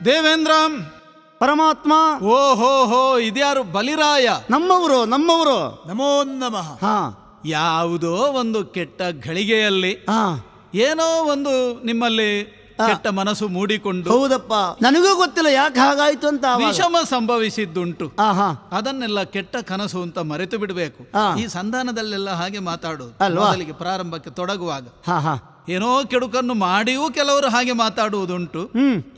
ದೇವೇಂದ್ರಾಂ ಪರಮಾತ್ಮ. ಓಹೋ, ಇದ್ಯಾರು? ಬಲಿರಾಯ. ನಮ್ಮವರು. ನಮೋ ನಮಃ. ಯಾವುದೋ ಒಂದು ಕೆಟ್ಟ ಘಳಿಗೆಯಲ್ಲಿ ಏನೋ ಒಂದು ನಿಮ್ಮಲ್ಲಿ ಕೆಟ್ಟ ಮನಸ್ಸು ಮೂಡಿಕೊಂಡು ಹೌದಪ್ಪ, ನನಗೂ ಗೊತ್ತಿಲ್ಲ ಯಾಕೆ ಹಾಗಾಯ್ತು ಅಂತ. ವಿಷಮ ಸಂಭವಿಸಿದ್ದುಂಟು. ಆಹಾ, ಅದನ್ನೆಲ್ಲ ಕೆಟ್ಟ ಕನಸು ಅಂತ ಮರೆತು ಬಿಡಬೇಕು. ಈ ಸಂಧಾನದಲ್ಲೆಲ್ಲ ಹಾಗೆ ಮಾತಾಡುವುದು ಅಲ್ವಾ? ಮೊದಲಿಗೆ ಪ್ರಾರಂಭಕ್ಕೆ ತೊಡಗುವಾಗ ಹಾ ಹಾ, ಏನೋ ಕೆಡುಕನ್ನು ಮಾಡಿಯೂ ಕೆಲವರು ಹಾಗೆ ಮಾತಾಡುವುದುಂಟು.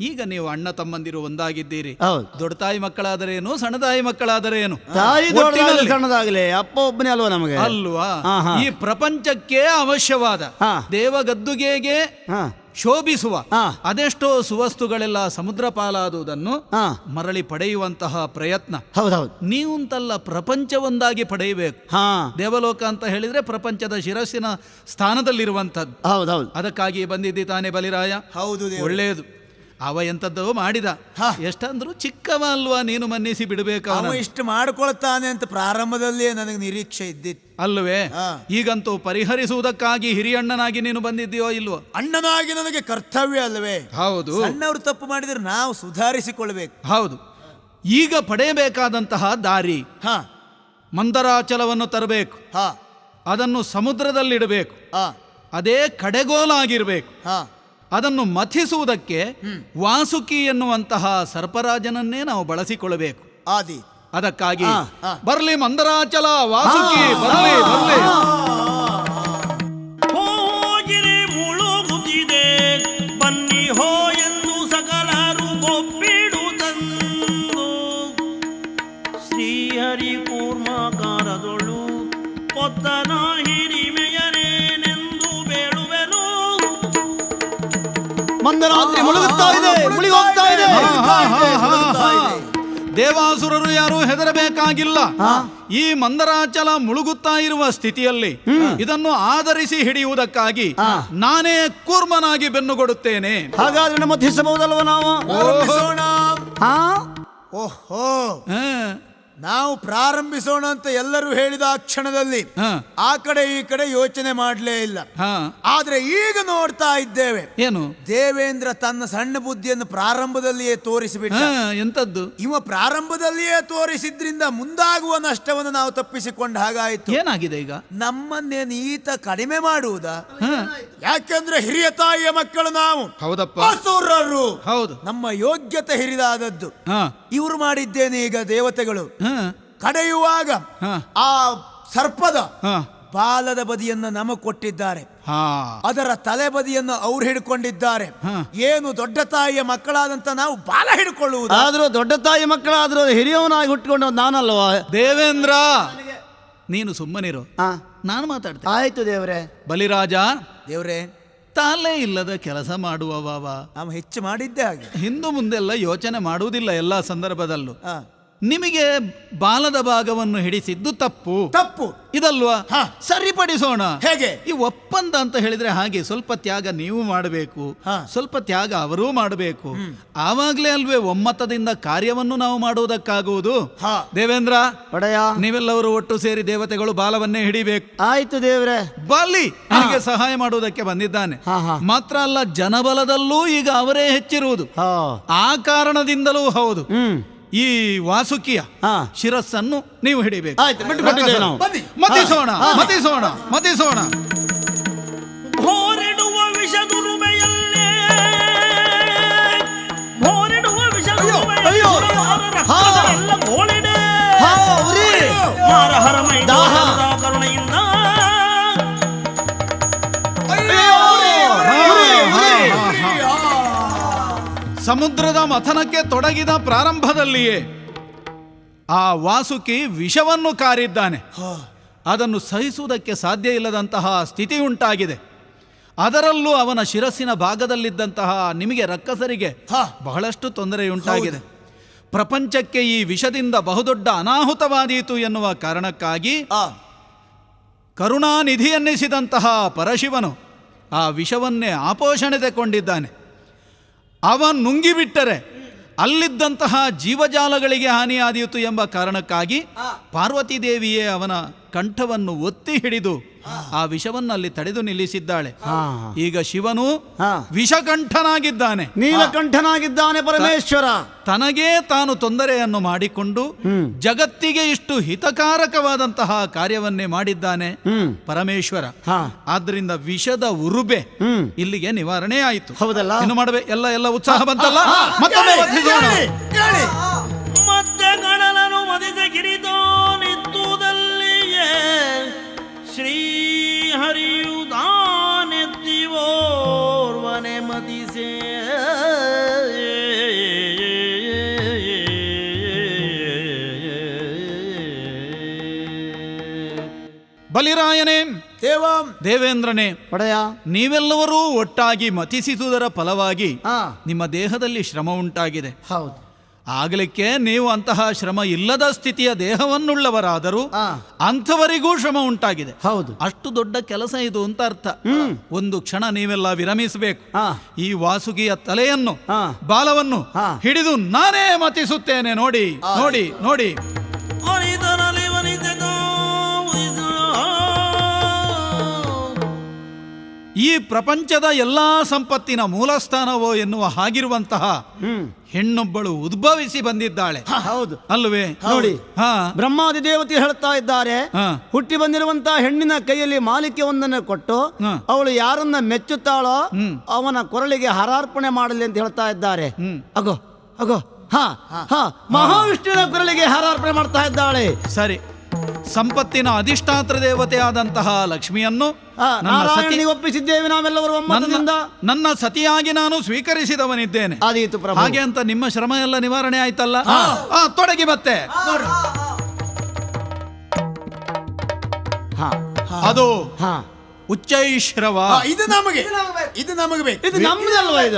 ಈಗ ನೀವು ಅಣ್ಣ ತಮ್ಮಂದಿರು ಒಂದಾಗಿದ್ದೀರಿ. ಹೌದು. ದೊಡ್ಡ ತಾಯಿ ಮಕ್ಕಳಾದರೇನು, ಸಣ್ಣ ತಾಯಿ ಮಕ್ಕಳಾದರೇನು, ತಾಯಿ ದೊಡ್ಡದಾಗಲಿ ಸಣ್ಣದಾಗಲಿ ಅಪ್ಪ ಒಬ್ಬನೇ ಅಲ್ವಾ ನಮಗೆ ಅಲ್ವಾ? ಆಹಾ. ಈ ಪ್ರಪಂಚಕ್ಕೆ ಅವಶ್ಯವಾದ ಹಾ. ದೇವಗದ್ದುಗೆಗೆ ಹಾ ಶೋಭಿಸುವ ಹಾ. ಅದೆಷ್ಟೋ ಸುವಸ್ತುಗಳೆಲ್ಲ ಸಮುದ್ರ ಪಾಲಾದುದನ್ನು ಹಾ, ಮರಳಿ ಪಡೆಯುವಂತಹ ಪ್ರಯತ್ನ ಹೌದೌದು. ನೀವುಂತಲ್ಲ, ಪ್ರಪಂಚವೊಂದಾಗಿ ಪಡೆಯಬೇಕು. ಹಾ, ದೇವಲೋಕ ಅಂತ ಹೇಳಿದ್ರೆ ಪ್ರಪಂಚದ ಶಿರಸ್ಸಿನ ಸ್ಥಾನದಲ್ಲಿರುವಂಥದ್ದು. ಹೌದೌದು. ಅದಕ್ಕಾಗಿ ಬಂದಿದ್ದಿ ತಾನೇ ಬಲಿರಾಯ. ಹೌದು ದೇವ್ರೇ. ಒಳ್ಳೆಯದು. ಅವ ಎಂತದ್ದೋ ಮಾಡಿದ. ಎಷ್ಟಂದ್ರು ಚಿಕ್ಕವ ಅಲ್ವಾ, ನೀನು ಮನ್ನಿಸಿ ಬಿಡಬೇಕು. ಅವ ಇಷ್ಟು ಮಾಡ್ಕೊಳ್ತಾನೆ ಅಂತ ಪ್ರಾರಂಭದಲ್ಲಿಯೇ ನನಗೆ ನಿರೀಕ್ಷೆ ಇದ್ದಿತ್ತು ಅಲ್ವೇ? ಈಗಂತೂ ಪರಿಹರಿಸುವುದಕ್ಕಾಗಿ ಹಿರಿಯಣ್ಣನಾಗಿ ನೀನು ಬಂದಿದ್ದೀಯೋ ಇಲ್ವೋ? ಅಣ್ಣನಾಗಿ ನನಗೆ ಕರ್ತವ್ಯ ಅಲ್ಲವೇ? ಹೌದು. ಸಣ್ಣವರು ತಪ್ಪು ಮಾಡಿದ್ರೆ ನಾವು ಸುಧಾರಿಸಿಕೊಳ್ಬೇಕು. ಹೌದು. ಈಗ ಪಡೆಯಬೇಕಾದಂತಹ ದಾರಿ, ಹಾ ಮಂದರಾಚಲವನ್ನು ತರಬೇಕು. ಹಾ ಅದನ್ನು ಸಮುದ್ರದಲ್ಲಿಡಬೇಕು. ಹಾ ಅದೇ ಕಡೆಗೋಲಾಗಿರ್ಬೇಕು. ಹಾ ಅದನ್ನು ಮಥಿಸುವುದಕ್ಕೆ ವಾಸುಕಿ ಎನ್ನುವಂತಹ ಸರ್ಪರಾಜನನ್ನೇ ನಾವು ಬಳಸಿಕೊಳ್ಳಬೇಕು. ಆದಿ ಅದಕ್ಕಾಗಿ ಬರ್ಲಿ ಮಂದರಾಚಲ ವಾಸುಕಿ, ಬರ್ಲಿ ಬರ್ಲಿ. ಹೋಗಿರಿ ಮುಳುಗುತ್ತಿದೆ ಬನ್ನಿ ಹೋ ಎಂದು ಸಕಲರು ಒಪ್ಪಿಡುತ್ತಂದು ಶ್ರೀಹರಿ ಕೂರ್ಮಾಕಾರದೊಳು ಪೊತ್ತನ ಹಿರಿಮೆಯರೇನೆಂದು ಬೇಡುವೆನು. ಮಂದರಾತ್ರಿ ಮುಳುಗುತ್ತಾ ಇದೆ, ಮುಳುಗಿ ಹೋಗ್ತಾ ಇದೆ. ದೇವಾಸುರರು ಯಾರು ಹೆದರಬೇಕಾಗಿಲ್ಲ. ಈ ಮಂದರಾಚಲ ಮುಳುಗುತ್ತಾ ಇರುವ ಸ್ಥಿತಿಯಲ್ಲಿ ಇದನ್ನು ಆಧರಿಸಿ ಹಿಡಿಯುವುದಕ್ಕಾಗಿ ನಾನೇ ಕೂರ್ಮನಾಗಿ ಬೆನ್ನುಗೊಡುತ್ತೇನೆ. ಹಾಗಾದ್ರೆ ಮಥಿಸಬಹುದಲ್ವ ನಾವು? ಹಾ, ಓಹೋ, ಹ, ನಾವು ಪ್ರಾರಂಭಿಸೋಣ ಅಂತ ಎಲ್ಲರೂ ಹೇಳಿದ ಆ ಕ್ಷಣದಲ್ಲಿ ಆ ಕಡೆ ಈ ಕಡೆ ಯೋಚನೆ ಮಾಡಲೇ ಇಲ್ಲ. ಆದ್ರೆ ಈಗ ನೋಡ್ತಾ ಇದ್ದೇವೆ, ಏನು ದೇವೇಂದ್ರ ತನ್ನ ಸಣ್ಣ ಬುದ್ಧಿಯನ್ನು ಪ್ರಾರಂಭದಲ್ಲಿಯೇ ತೋರಿಸಿಬಿಟ್ಟ. ಎಂತದ್ದು? ಇವ ಪ್ರಾರಂಭದಲ್ಲಿಯೇ ತೋರಿಸಿದ್ರಿಂದ ಮುಂದಾಗುವ ನಷ್ಟವನ್ನು ನಾವು ತಪ್ಪಿಸಿಕೊಂಡ ಹಾಗಾಯಿತು. ಏನಾಗಿದೆ ಈಗ? ನಮ್ಮನ್ನೇನು ಈತ ಕಡಿಮೆ ಮಾಡುವುದಾ? ಯಾಕೆಂದ್ರೆ ಹಿರಿಯ ತಾಯಿಯ ಮಕ್ಕಳು ನಾವು. ಹೌದಪ್ಪ, ಅಸುರರು. ಹೌದು. ನಮ್ಮ ಯೋಗ್ಯತೆ ಹಿರಿದಾದದ್ದು. ಇವರು ಮಾಡಿದ್ದೇನೆ ಈಗ ದೇವತೆಗಳು ಕಡೆಯುವಾಗ ಆ ಸರ್ಪದ ಬಾಲದ ಬದಿಯನ್ನು ನಮಗೆ ಕೊಟ್ಟಿದ್ದಾರೆ, ಅದರ ತಲೆ ಬದಿಯನ್ನು ಅವ್ರು ಹಿಡ್ಕೊಂಡಿದ್ದಾರೆ. ಏನು ದೊಡ್ಡ ತಾಯಿಯ ಮಕ್ಕಳಾದಂತ ನಾವು ಬಾಲ ಹಿಡ್ಕೊಳ್ಳುವುದು? ಆದ್ರೂ ದೊಡ್ಡ ತಾಯಿ ಮಕ್ಕಳಾದ್ರೂ ಹಿರಿಯವನಾಗಿ ಹುಟ್ಟುಕೊಂಡು ನಾನಲ್ವಾ? ದೇವೇಂದ್ರ, ನೀನು ಸುಮ್ಮನಿರು, ನಾನು ಮಾತಾಡ್ತೇನೆ. ಆಯ್ತು ದೇವ್ರೆ. ಬಲಿರಾಜ, ದೇವ್ರೆ, ತಾಲೇ ಇಲ್ಲದ ಕೆಲಸ ಮಾಡುವವ ನಾವು ಹೆಚ್ಚು ಮಾಡಿದ್ದೆ ಹಾಗೆ. ಹಿಂದು ಮುಂದೆಲ್ಲ ಯೋಚನೆ ಮಾಡುವುದಿಲ್ಲ ಎಲ್ಲ ಸಂದರ್ಭದಲ್ಲೂ. ನಿಮಗೆ ಬಾಲದ ಭಾಗವನ್ನು ಹಿಡಿಸಿದ್ದು ತಪ್ಪು ತಪ್ಪು ಇದಲ್ವಾ? ಸರಿಪಡಿಸೋಣ. ಹೇಗೆ? ಈ ಒಪ್ಪಂದ ಅಂತ ಹೇಳಿದ್ರೆ ಹಾಗೆ ಸ್ವಲ್ಪ ತ್ಯಾಗ ನೀವು ಮಾಡಬೇಕು, ಸ್ವಲ್ಪ ತ್ಯಾಗ ಅವರೂ ಮಾಡಬೇಕು. ಆವಾಗ್ಲೇ ಅಲ್ವೇ ಒಮ್ಮತದಿಂದ ಕಾರ್ಯವನ್ನು ನಾವು ಮಾಡುವುದಕ್ಕಾಗುವುದು. ದೇವೇಂದ್ರ, ಒಡೆಯ, ನೀವೆಲ್ಲವರು ಒಟ್ಟು ಸೇರಿ ದೇವತೆಗಳು ಬಾಲವನ್ನೇ ಹಿಡಿಬೇಕು. ಆಯ್ತು ದೇವ್ರೆ. ಬಲಿ ನಿಮಗೆ ಸಹಾಯ ಮಾಡುವುದಕ್ಕೆ ಬಂದಿದ್ದಾನೆ. ಮಾತ್ರ ಅಲ್ಲ, ಜನಬಲದಲ್ಲೂ ಈಗ ಅವರೇ ಹೆಚ್ಚಿರುವುದು. ಆ ಕಾರಣದಿಂದಲೂ ಹೌದು, ಈ ವಾಸುಕಿಯ ಶಿರಸ್ಸನ್ನು ನೀವು ಹಿಡಿಬೇಕು. ಮತಿಸೋಣ ಮತಿಸೋಣ ಮತಿಸೋಣ. ಭೋರಿಡುವ ವಿಷದುರುಮೆಯಲ್ಲೇ ಭೋರಿಡುವ ವಿಷದುರುಮೆಯಲ್ಲ ಗೋಳಿಡೆ ಮಾರಹರ ಮೈದಾನದ ಕರುಣೆಯಿಂದ ಸಮುದ್ರದ ಮಥನಕ್ಕೆ ತೊಡಗಿದ ಪ್ರಾರಂಭದಲ್ಲಿಯೇ ಆ ವಾಸುಕಿ ವಿಷವನ್ನು ಕಾರಿದ್ದಾನೆ. ಅದನ್ನು ಸಹಿಸುವುದಕ್ಕೆ ಸಾಧ್ಯ ಇಲ್ಲದಂತಹ ಸ್ಥಿತಿ ಉಂಟಾಗಿದೆ. ಅದರಲ್ಲೂ ಅವನ ಶಿರಸ್ಸಿನ ಭಾಗದಲ್ಲಿದ್ದಂತಹ ನಿಮಗೆ ರಕ್ಕಸರಿಗೆ ಬಹಳಷ್ಟು ತೊಂದರೆಯುಂಟಾಗಿದೆ. ಪ್ರಪಂಚಕ್ಕೆ ಈ ವಿಷದಿಂದ ಬಹುದೊಡ್ಡ ಅನಾಹುತವಾದೀತು ಎನ್ನುವ ಕಾರಣಕ್ಕಾಗಿ ಕರುಣಾನಿಧಿಯನ್ನಿಸಿದಂತಹ ಪರಶಿವನು ಆ ವಿಷವನ್ನೇ ಆಪೋಷಣೆ ತೆಗೊಂಡಿದ್ದಾನೆ. ಅವ ನುಂಗಿಬಿಟ್ಟರೆ ಅಲ್ಲಿದ್ದಂತಹ ಜೀವಜಾಲಗಳಿಗೆ ಹಾನಿಯಾದೀತು ಎಂಬ ಕಾರಣಕ್ಕಾಗಿ ಪಾರ್ವತಿ ದೇವಿಯೇ ಅವನ ಕಂಠವನ್ನು ಒತ್ತಿ ಹಿಡಿದು ಆ ವಿಷವನ್ನು ಅಲ್ಲಿ ತಡೆದು ನಿಲ್ಲಿಸಿದ್ದಾಳೆ. ಈಗ ಶಿವನು ವಿಷಕಂಠನಾಗಿದ್ದಾನೆ, ನೀಲಕಂಠನಾಗಿದ್ದಾನೆ ಪರಮೇಶ್ವರ. ತನಗೇ ತಾನು ತೊಂದರೆಯನ್ನು ಮಾಡಿಕೊಂಡು ಜಗತ್ತಿಗೆ ಇಷ್ಟು ಹಿತಕಾರಕವಾದಂತಹ ಕಾರ್ಯವನ್ನೇ ಮಾಡಿದ್ದಾನೆ ಪರಮೇಶ್ವರ. ಆದ್ರಿಂದ ವಿಷದ ಉರುಬೆ ಇಲ್ಲಿಗೆ ನಿವಾರಣೆ ಆಯಿತು. ಹೌದಲ್ಲ? ಇನ್ನು ಮಾಡಬೇಕು, ಎಲ್ಲ ಉತ್ಸಾಹ ಬಂತಲ್ಲ. ಮತ್ತೊಮ್ಮೆ ವರ್ಧಿಸೋಣ. ಮತ್ತೆ ಗಣಲನು ಮದಿಸ ಗಿರಿದೋ ನಿತ್ತುದಲ್ಲಿಯೇ ಶ್ರೀ ಹರಿಯುದಾನೆತ್ತಿವೋರ್ವನೆ ಮದಿಸೆ ಬಲಿರಾಯನೇ, ದೇವೇಂದ್ರನೇ, ಒಡೆಯ, ನೀವೆಲ್ಲವರೂ ಒಟ್ಟಾಗಿ ಮತಿಸಿದುದರ ಫಲವಾಗಿ ನಿಮ್ಮ ದೇಹದಲ್ಲಿ ಶ್ರಮ ಉಂಟಾಗಿದೆ. ಹೌದು. ಆಗಲಿಕ್ಕೆ ನೀವು ಅಂತಹ ಶ್ರಮ ಇಲ್ಲದ ಸ್ಥಿತಿಯ ದೇಹವನ್ನುಳ್ಳವರಾದರೂ ಅಂಥವರಿಗೂ ಶ್ರಮ ಉಂಟಾಗಿದೆ. ಹೌದು. ಅಷ್ಟು ದೊಡ್ಡ ಕೆಲಸ ಇದು ಅಂತ ಅರ್ಥ. ಒಂದು ಕ್ಷಣ ನೀವೆಲ್ಲ ವಿರಮಿಸಬೇಕು. ಈ ವಾಸುಕಿಯ ತಲೆಯನ್ನು, ಬಾಲವನ್ನು ಹಿಡಿದು ನಾನೇ ಮತಿಸುತ್ತೇನೆ. ನೋಡಿ ನೋಡಿ ನೋಡಿ. ಈ ಪ್ರಪಂಚದ ಎಲ್ಲಾ ಸಂಪತ್ತಿನ ಮೂಲಸ್ಥಾನವೋ ಎನ್ನುವ ಹಾಗಿರುವಂತಹ ಹೆಣ್ಣೊಬ್ಬಳು ಉದ್ಭವಿಸಿ ಬಂದಿದ್ದಾಳೆ. ಹೌದು ಅಲ್ವೇ? ನೋಡಿ, ಬ್ರಹ್ಮಾದಿ ದೇವತೆ ಹೇಳ್ತಾ ಇದ್ದಾರೆ, ಹುಟ್ಟಿ ಬಂದಿರುವಂತಹ ಹೆಣ್ಣಿನ ಕೈಯಲ್ಲಿ ಮಾಲಿಕೆ ಒಂದನ್ನು ಕೊಟ್ಟು ಅವಳು ಯಾರನ್ನ ಮೆಚ್ಚುತ್ತಾಳೋ ಅವನ ಕೊರಳಿಗೆ ಹಾರಾರ್ಪಣೆ ಮಾಡಲಿ ಅಂತ ಹೇಳ್ತಾ ಇದ್ದಾರೆ. ಅಗೋ ಅಗೋ, ಮಹಾವಿಷ್ಣುವಿನ ಕೊರಳಿಗೆ ಹಾರಾರ್ಪಣೆ ಮಾಡ್ತಾ ಇದ್ದಾಳೆ. ಸರಿ, ಸಂಪತ್ತಿನ ಅಧಿಷ್ಠಾತ್ರ ದೇವತೆಯಾದಂತಹ ಲಕ್ಷ್ಮಿಯನ್ನು ನಾರಾಯಣನಿಗೆ ಒಪ್ಪಿಸಿದ್ದೇವೆ ನಾವೆಲ್ಲರೂ ಒಮ್ಮತದಿಂದ. ನನ್ನ ಸತಿಯಾಗಿ ನಾನು ಸ್ವೀಕರಿಸಿದವನಿದ್ದೇನೆ. ಆದೀತು ಪ್ರಭು. ಹಾಗೆ ಅಂತ ನಿಮ್ಮ ಶ್ರಮ ಎಲ್ಲ ನಿವಾರಣೆ ಆಯ್ತಲ್ಲ. ತೊಡಗಿ ಮತ್ತೆ ಅದು ಉಚ್ಚೈಶ್ರವ. ಇದು ನಮಗೆ ಬೇಕು. ಇದು ನಮ್ದಲ್ವಾ? ಇದು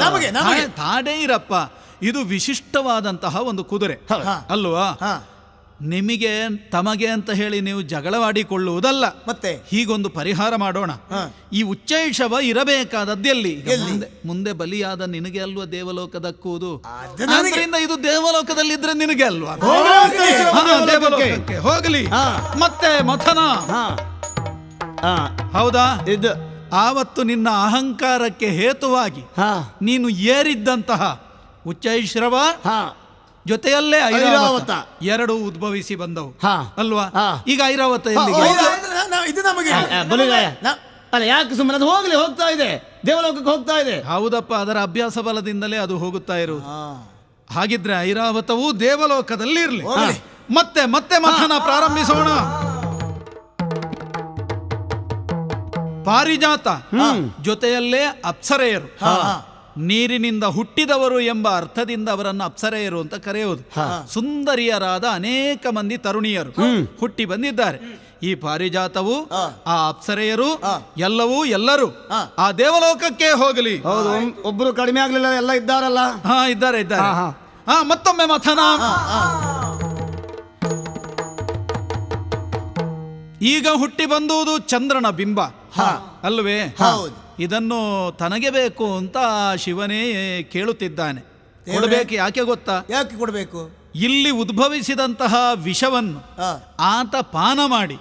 ತಾಡೇ ಇರಪ್ಪ. ಇದು ವಿಶಿಷ್ಟವಾದಂತಹ ಒಂದು ಕುದುರೆ ಅಲ್ವಾ? ನಿಮಗೆ ತಮಗೆ ಅಂತ ಹೇಳಿ ನೀವು ಜಗಳವಾಡಿಕೊಳ್ಳುವುದಲ್ಲ. ಮತ್ತೆ ಹೀಗೊಂದು ಪರಿಹಾರ ಮಾಡೋಣ. ಈ ಉಚ್ಚೈಷವ ಇರಬೇಕಾದದ್ದೆಲ್ಲಿ? ಮುಂದೆ ಬಲಿಯಾದ ನಿನಗೆ ಅಲ್ವಾ ದೇವಲೋಕದಕ್ಕೂದು. ಅದರಿಂದ ಇದು ದೇವಲೋಕದಲ್ಲಿದ್ರೆ ನಿನಗೆ ಅಲ್ವಾ? ದೇವಲೋಕಕ್ಕೆ ಹೋಗಲಿ. ಮತ್ತೆ ಮಥನ. ಹೌದಾ? ಇದು ಆವತ್ತು ನಿನ್ನ ಅಹಂಕಾರಕ್ಕೆ ಹೇತುವಾಗಿ ನೀನು ಏರಿದ್ದಂತಹ ಉಚ್ಚೈಶ್ರವ ಜೊತೆಯಲ್ಲೇ ಐರಾವತ ಎರಡು ಉದ್ಭವಿಸಿ ಬಂದವು ಅಲ್ವಾ? ಈಗ ಐರಾವತ ಇದು ನಮಗೆ ಅಲ್ಲ, ಯಾಕೆ ಸುಮ್ಮನೆ ಅದು ಹೋಗ್ಲಿ, ಹೋಗ್ತಾ ಇದೆ, ದೇವಲೋಕಕ್ಕೆ ಹೋಗ್ತಾ ಇದೆ. ಹೌದಪ್ಪ, ಅದರ ಅಭ್ಯಾಸ ಬಲದಿಂದಲೇ ಅದು ಹೋಗುತ್ತಾ ಇರುವುದು. ಹಾಗಿದ್ರೆ ಐರಾವತವು ದೇವಲೋಕದಲ್ಲಿ ಇರಲಿ. ಮತ್ತೆ ಮತ್ತೆ ಮಥನ ಪ್ರಾರಂಭಿಸೋಣ. ಪಾರಿಜಾತ ಜೊತೆಯಲ್ಲೇ ಅಪ್ಸರೆಯರು, ನೀರಿನಿಂದ ಹುಟ್ಟಿದವರು ಎಂಬ ಅರ್ಥದಿಂದ ಅವರನ್ನು ಅಪ್ಸರೆಯರು ಅಂತ ಕರೆಯುವುದು. ಸುಂದರಿಯರಾದ ಅನೇಕ ಮಂದಿ ತರುಣಿಯರು ಹುಟ್ಟಿ ಬಂದಿದ್ದಾರೆ. ಈ ಪಾರಿಜಾತವು, ಆ ಅಪ್ಸರೆಯರು ಎಲ್ಲರೂ ಆ ದೇವಲೋಕಕ್ಕೆ ಹೋಗಲಿ. ಹೌದು, ಒಬ್ರು ಕಡಿಮೆ ಆಗ್ಲಿಲ್ಲ, ಎಲ್ಲ ಇದ್ದಾರಲ್ಲ. ಇದ್ದಾರೆ. ಮತ್ತೊಮ್ಮೆ ಮಥನ. ಈಗ ಹುಟ್ಟಿ ಬಂದುವುದು ಚಂದ್ರನ ಬಿಂಬ ಅಲ್ವೇ? ಇದನ್ನು ತನಗೆ ಬೇಕು ಅಂತ ಶಿವನೇ ಕೇಳುತ್ತಿದ್ದಾನೆ. ಕೊಡಬೇಕು. ಯಾಕೆ ಗೊತ್ತಾ? ಯಾಕೆ ಕೊಡಬೇಕು? ಇಲ್ಲಿ ಉದ್ಭವಿಸಿದಂತಹ ವಿಷವನ್ನು ಆತ ಪಾನ ಮಾಡಿ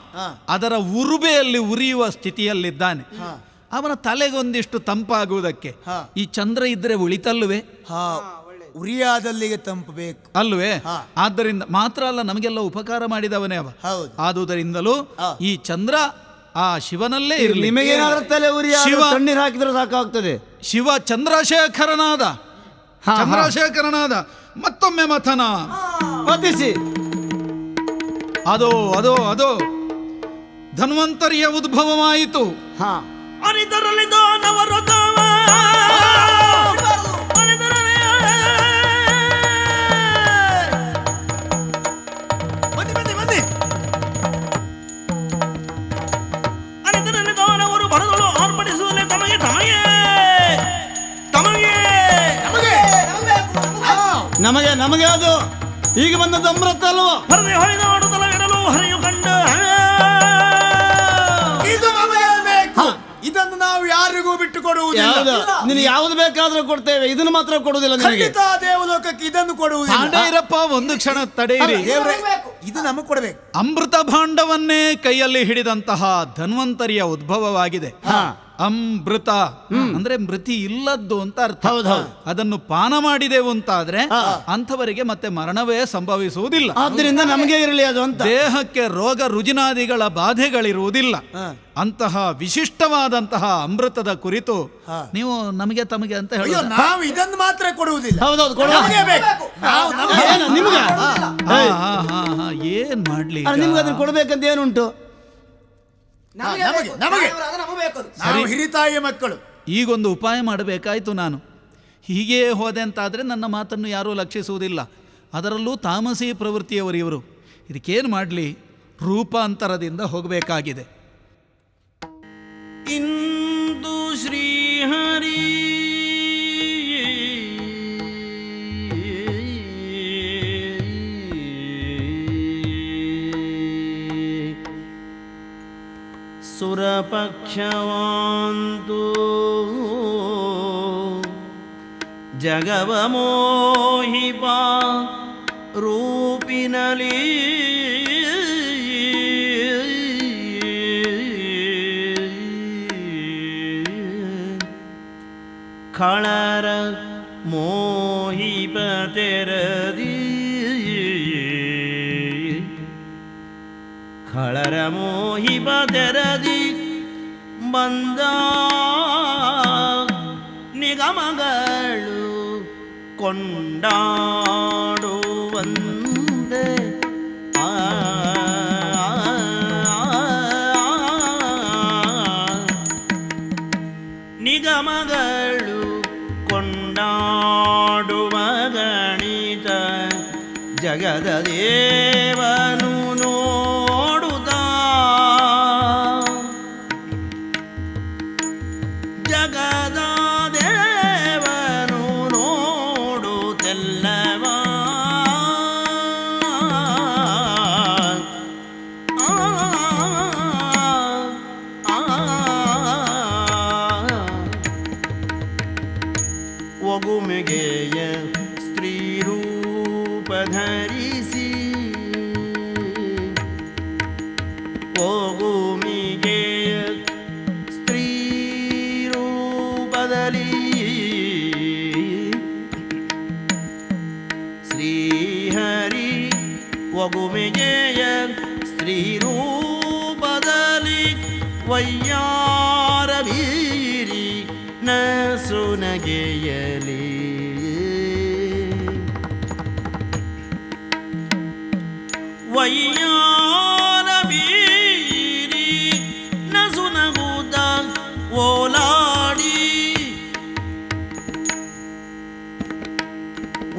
ಅದರ ಉರುಬೆಯಲ್ಲಿ ಉರಿಯುವ ಸ್ಥಿತಿಯಲ್ಲಿದ್ದಾನೆ. ಅವನ ತಲೆಗೊಂದಿಷ್ಟು ತಂಪಾಗುವುದಕ್ಕೆ ಈ ಚಂದ್ರ ಇದ್ರೆ ಉಳಿತಲ್ವೇ? ಉರಿಯಾದಲ್ಲಿಗೆ ತಂಪು ಬೇಕು ಅಲ್ವೇ? ಆದ್ದರಿಂದ ಮಾತ್ರ ಅಲ್ಲ, ನಮಗೆಲ್ಲ ಉಪಕಾರ ಮಾಡಿದವನೇ ಅವ. ಆದುದರಿಂದಲೂ ಈ ಚಂದ್ರ ಆ ಶಿವನಲ್ಲೇ ಇರಲಿ. ನಿಮಗೇನಾದ್ರೂ ತಲೆ ಉರಿ ತಣ್ಣೀರು ಹಾಕಿದ್ರೆ ಸಾಕಾಗ್ತದೆ. ಶಿವ ಚಂದ್ರಶೇಖರನಾದ. ಮತ್ತೊಮ್ಮೆ ಮಥನ. ಮತಿಸಿ. ಅದೋ ಧನ್ವಂತರಿಯ ಉದ್ಭವವಾಯಿತು. ಅನಿತರಲ್ಲಿ ದಾನವರು ಬರದಳು ಆರ್ಪಡಿಸುವಲೆ ತಮಗೆ ನಮಗೆ ಅದು ಈಗ ಬಂದದ್ದು ಅಮೃತ ಅಲ್ವ? ಹರಿದು ಹೊಳೆದಾಡು ತಲವಿರಲು ಹರಿಯು ಕಂಡ ಇದನ್ನು ನಾವು ಯಾರಿಗೂ ಬಿಟ್ಟು ಕೊಡುವುದಿಲ್ಲ. ನೀನು ಯಾವ್ದು ಬೇಕಾದ್ರೂ ಕೊಡ್ತೇವೆ, ಇದನ್ನು ಮಾತ್ರ ಕೊಡುವುದಿಲ್ಲ. ದೇವಲೋಕಕ್ಕೆ ಇದನ್ನು ಕೊಡುವುದಿಲ್ಲ. ಇರಪ್ಪ, ಒಂದು ಕ್ಷಣ ತಡೆಯಿರಿ. ಇದು ನಮಗೆ ಕೊಡಬೇಕು. ಅಮೃತ ಭಾಂಡವನ್ನೇ ಕೈಯಲ್ಲಿ ಹಿಡಿದಂತಹ ಧನ್ವಂತರಿಯ ಉದ್ಭವವಾಗಿದೆ. ಅಮೃತ ಅಂದ್ರೆ ಮೃತಿ ಇಲ್ಲದ್ದು ಅಂತ ಅರ್ಥ. ಅದನ್ನು ಪಾನ ಮಾಡಿದೆವು ಅಂತಾದ್ರೆ ಅಂಥವರಿಗೆ ಮತ್ತೆ ಮರಣವೇ ಸಂಭವಿಸುವುದಿಲ್ಲ. ಆದ್ದರಿಂದ ನಮಗೆ ಇರಲಿ ಅದು ಅಂತ. ದೇಹಕ್ಕೆ ರೋಗ ರುಜಿನಾದಿಗಳ ಬಾಧೆಗಳಿರುವುದಿಲ್ಲ. ಅಂತಹ ವಿಶಿಷ್ಟವಾದಂತಹ ಅಮೃತದ ಕುರಿತು ನೀವು ನಮಗೆ ತಮಗೆ ಅಂತ ಹೇಳಿ ನಾವು ಇದನ್ನು ಮಾತ್ರ ಕೊಡುವುದಿಲ್ಲ. ಹೌದೌದು, ಏನ್ ಮಾಡ್ಲಿ, ನಿಮ್ಗೆ ಅದನ್ನ ಕೊಡ್ಬೇಕಂತ ಏನುಂಟು? ನಾವು ಹಿರಿತಾಯಿಯ ಮಕ್ಕಳು. ಈಗೊಂದು ಉಪಾಯ ಮಾಡಬೇಕಾಯ್ತು ನಾನು. ಹೀಗೇ ಹೋದೆ ಅಂತಾದರೆ ನನ್ನ ಮಾತನ್ನು ಯಾರೂ ಲಕ್ಷಿಸುವುದಿಲ್ಲ. ಅದರಲ್ಲೂ ತಾಮಸಿ ಪ್ರವೃತ್ತಿಯವರು ಇವರು. ಇದಕ್ಕೇನು ಮಾಡಲಿ? ರೂಪಾಂತರದಿಂದ ಹೋಗಬೇಕಾಗಿದೆ. ಇಂದು ಶ್ರೀಹರಿ ಸುರಪಕ್ಷವಾಂತು ಜಗವಮೋಹಿಪ ರೂಪಿನಲಿ ಖಳರ ಮೋಹಿಪ ತೆರದಿ ಖಳರ ಮೋಹಿಪ ತೆರದಿ ಬಂದ ನಿಗಮಗಳು ಕೊಂಡಾಡುವಂತೆ ನಿಗಮಗಳು ಕೊಂಡಾಡುವ ಗಣಿತ ಜಗದ ದೇವನು ನೋಡುತ್ತ ಜಗದ ದೇವನು ನೋಡುತ್ತೆಲ್ಲವ ಒಗುಮೆಗೆಯ ಸ್ತ್ರೀ ರೂಪ ಧರಿಸಿ ಒಗುಮಿಗೆಯ ಸ್ತ್ರೀ ರೂಪದಲ್ಲಿ ಶ್ರೀಹರಿ ಒಗುಮೆಗೆಯ ಸ್ತ್ರೀ ರೂಪದಲ್ಲಿ ವಯ್ಯಾರ ಬೀರಿ ನಸುನಗೆಯಲಿ ವಯ್ಯಾರ ಬೀರಿ ನಸುನಗುತ್ತ ಓಲಾಡಿ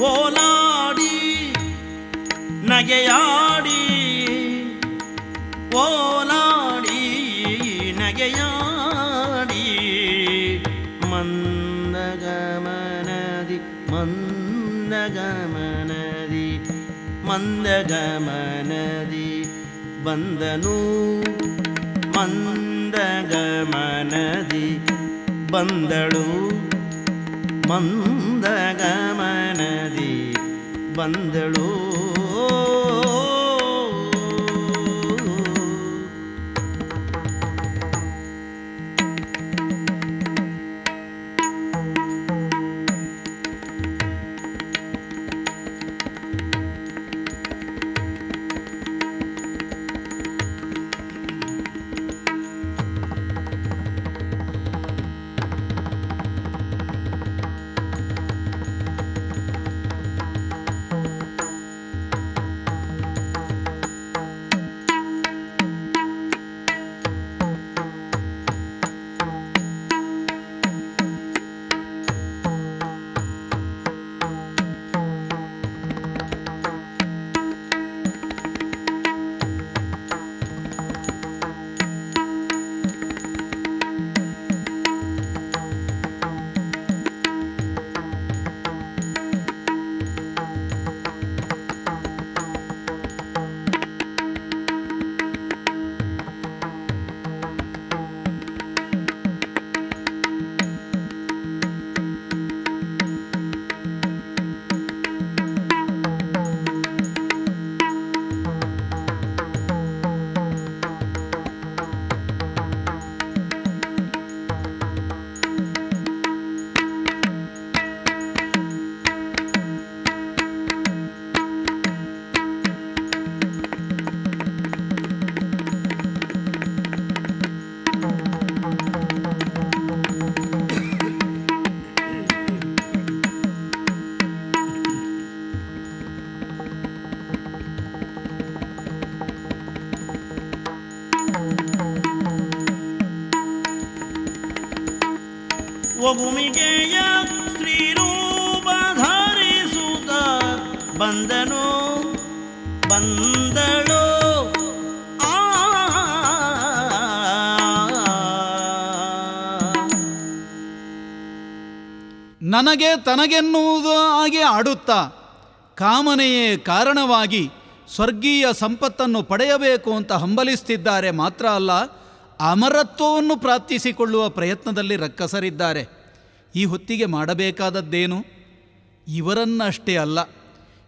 ಓಲಾಡಿ ನಗೆಯಾಡಿ ಓಲಾಡಿ ನಗೆಯಾಡಿ ಮಂದಗಮನದಿ ಮಂದಗಮನದಿ ಮಂದಗಮನದಿ ಬಂದನು ಮಂದಗಮನದಿ ಬಂದಳು ಮಂದಗಮನದಿ ಬಂದಳು ಒಗುಮಿಗೆಯ ಸ್ತ್ರೀರೂಪ ಧರಿಸುತ್ತ ಬಂದನು ಬಂದಳು ನನಗೆ ತನಗೆನ್ನುವುದು ಹಾಗೆ ಆಡುತ್ತಾ ಕಾಮನೆಯೇ ಕಾರಣವಾಗಿ ಸ್ವರ್ಗೀಯ ಸಂಪತ್ತನ್ನು ಪಡೆಯಬೇಕು ಅಂತ ಹಂಬಲಿಸ್ತಿದ್ದಾರೆ. ಮಾತ್ರ ಅಲ್ಲ, ಅಮರತ್ವವನ್ನು ಪ್ರಾಪ್ತಿಸಿಕೊಳ್ಳುವ ಪ್ರಯತ್ನದಲ್ಲಿ ರಕ್ಕಸರಿದ್ದಾರೆ. ಈ ಹೊತ್ತಿಗೆ ಮಾಡಬೇಕಾದದ್ದೇನು? ಇವರನ್ನಷ್ಟೇ ಅಲ್ಲ,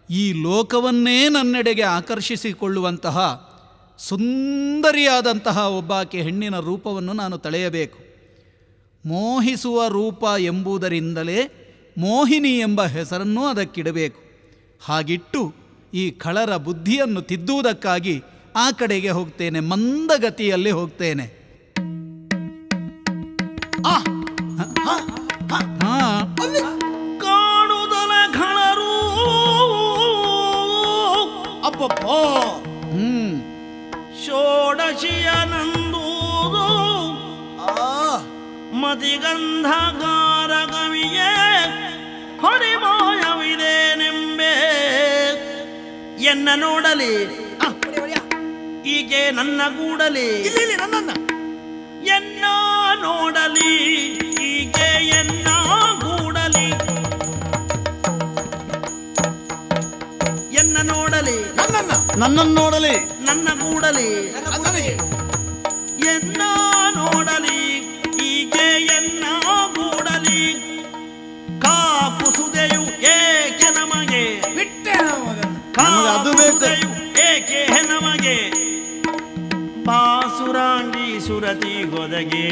ಈ ಲೋಕವನ್ನೇ ನನ್ನೆಡೆಗೆ ಆಕರ್ಷಿಸಿಕೊಳ್ಳುವಂತಹ ಸುಂದರಿಯಾದಂತಹ ಒಬ್ಬಾಕೆ ಹೆಣ್ಣಿನ ರೂಪವನ್ನು ನಾನು ತಳೆಯಬೇಕು. ಮೋಹಿಸುವ ರೂಪ ಎಂಬುದರಿಂದಲೇ ಮೋಹಿನಿ ಎಂಬ ಹೆಸರನ್ನೂ ಅದಕ್ಕಿಡಬೇಕು. ಹಾಗಿಟ್ಟು ಈ ಖಳರ ಬುದ್ಧಿಯನ್ನು ತಿದ್ದುವುದಕ್ಕಾಗಿ ಆ ಕಡೆಗೆ ಹೋಗ್ತೇನೆ, ಮಂದಗತಿಯಲ್ಲಿ ಹೋಗ್ತೇನೆ. ಕಾಣುದಲ ಖಳರು ಅಬ್ಬಪ್ಪ ಷೋಡಶಿಯ ನಂದೂದು ಮತಿಗಂಧಗಾರ ಕವಿಯೇ ಹೊರಿಮಾಯವಿದೇನೆಂಬೆ ಎನ್ನ ನೋಡಲಿ ಈಕೆ ನನ್ನ ಕೂಡಲಿ ಎನ್ನ ನೋಡಲಿ ಈಕೆ ಎನ್ನ ಕೂಡಲಿ ಎನ್ನ ನೋಡಲಿ ನನ್ನನ್ನು ನೋಡಲಿ ನನ್ನ ಕೂಡಲಿ ಎನ್ನ ನೋಡಲಿ ಈಕೆ ಎನ್ನ ಕೂಡಲಿ ಕಾಪುಸುದೆಯು ಏಕೆ ನಮಗೆ ಕಾಪುಸುದೆಯು ಏಕೆ ನಮಗೆ ಬಾಸುರಾಂಗಿ ಸುರತಿ ಗೊದಗೆ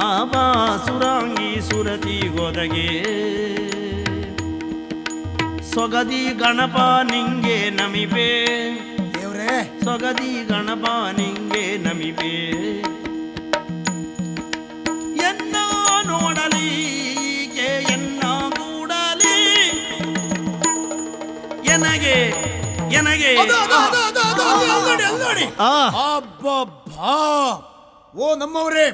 ಆ ಬಾಸುರಾಂಗಿ ಸುರತಿ ಗೊದಗೆ ಸೊಗದಿ ಗಣಪ ನಿಂಗೆ ನಮಿಬೆ ದೇವ್ರೇ, ಸೊಗದಿ ಗಣಪ ನಿಂಗೆ ನಮಿಬೆ ಎನ್ನ ನೋಡಲಿ ಎನ್ನ ಕೂಡಲಿ ಎನಗೆ ಎನಗೆ ನೋಡಿ. ಅಬ್ಬಬ್ಬಾ, ಓ ನಮ್ಮವರೇ,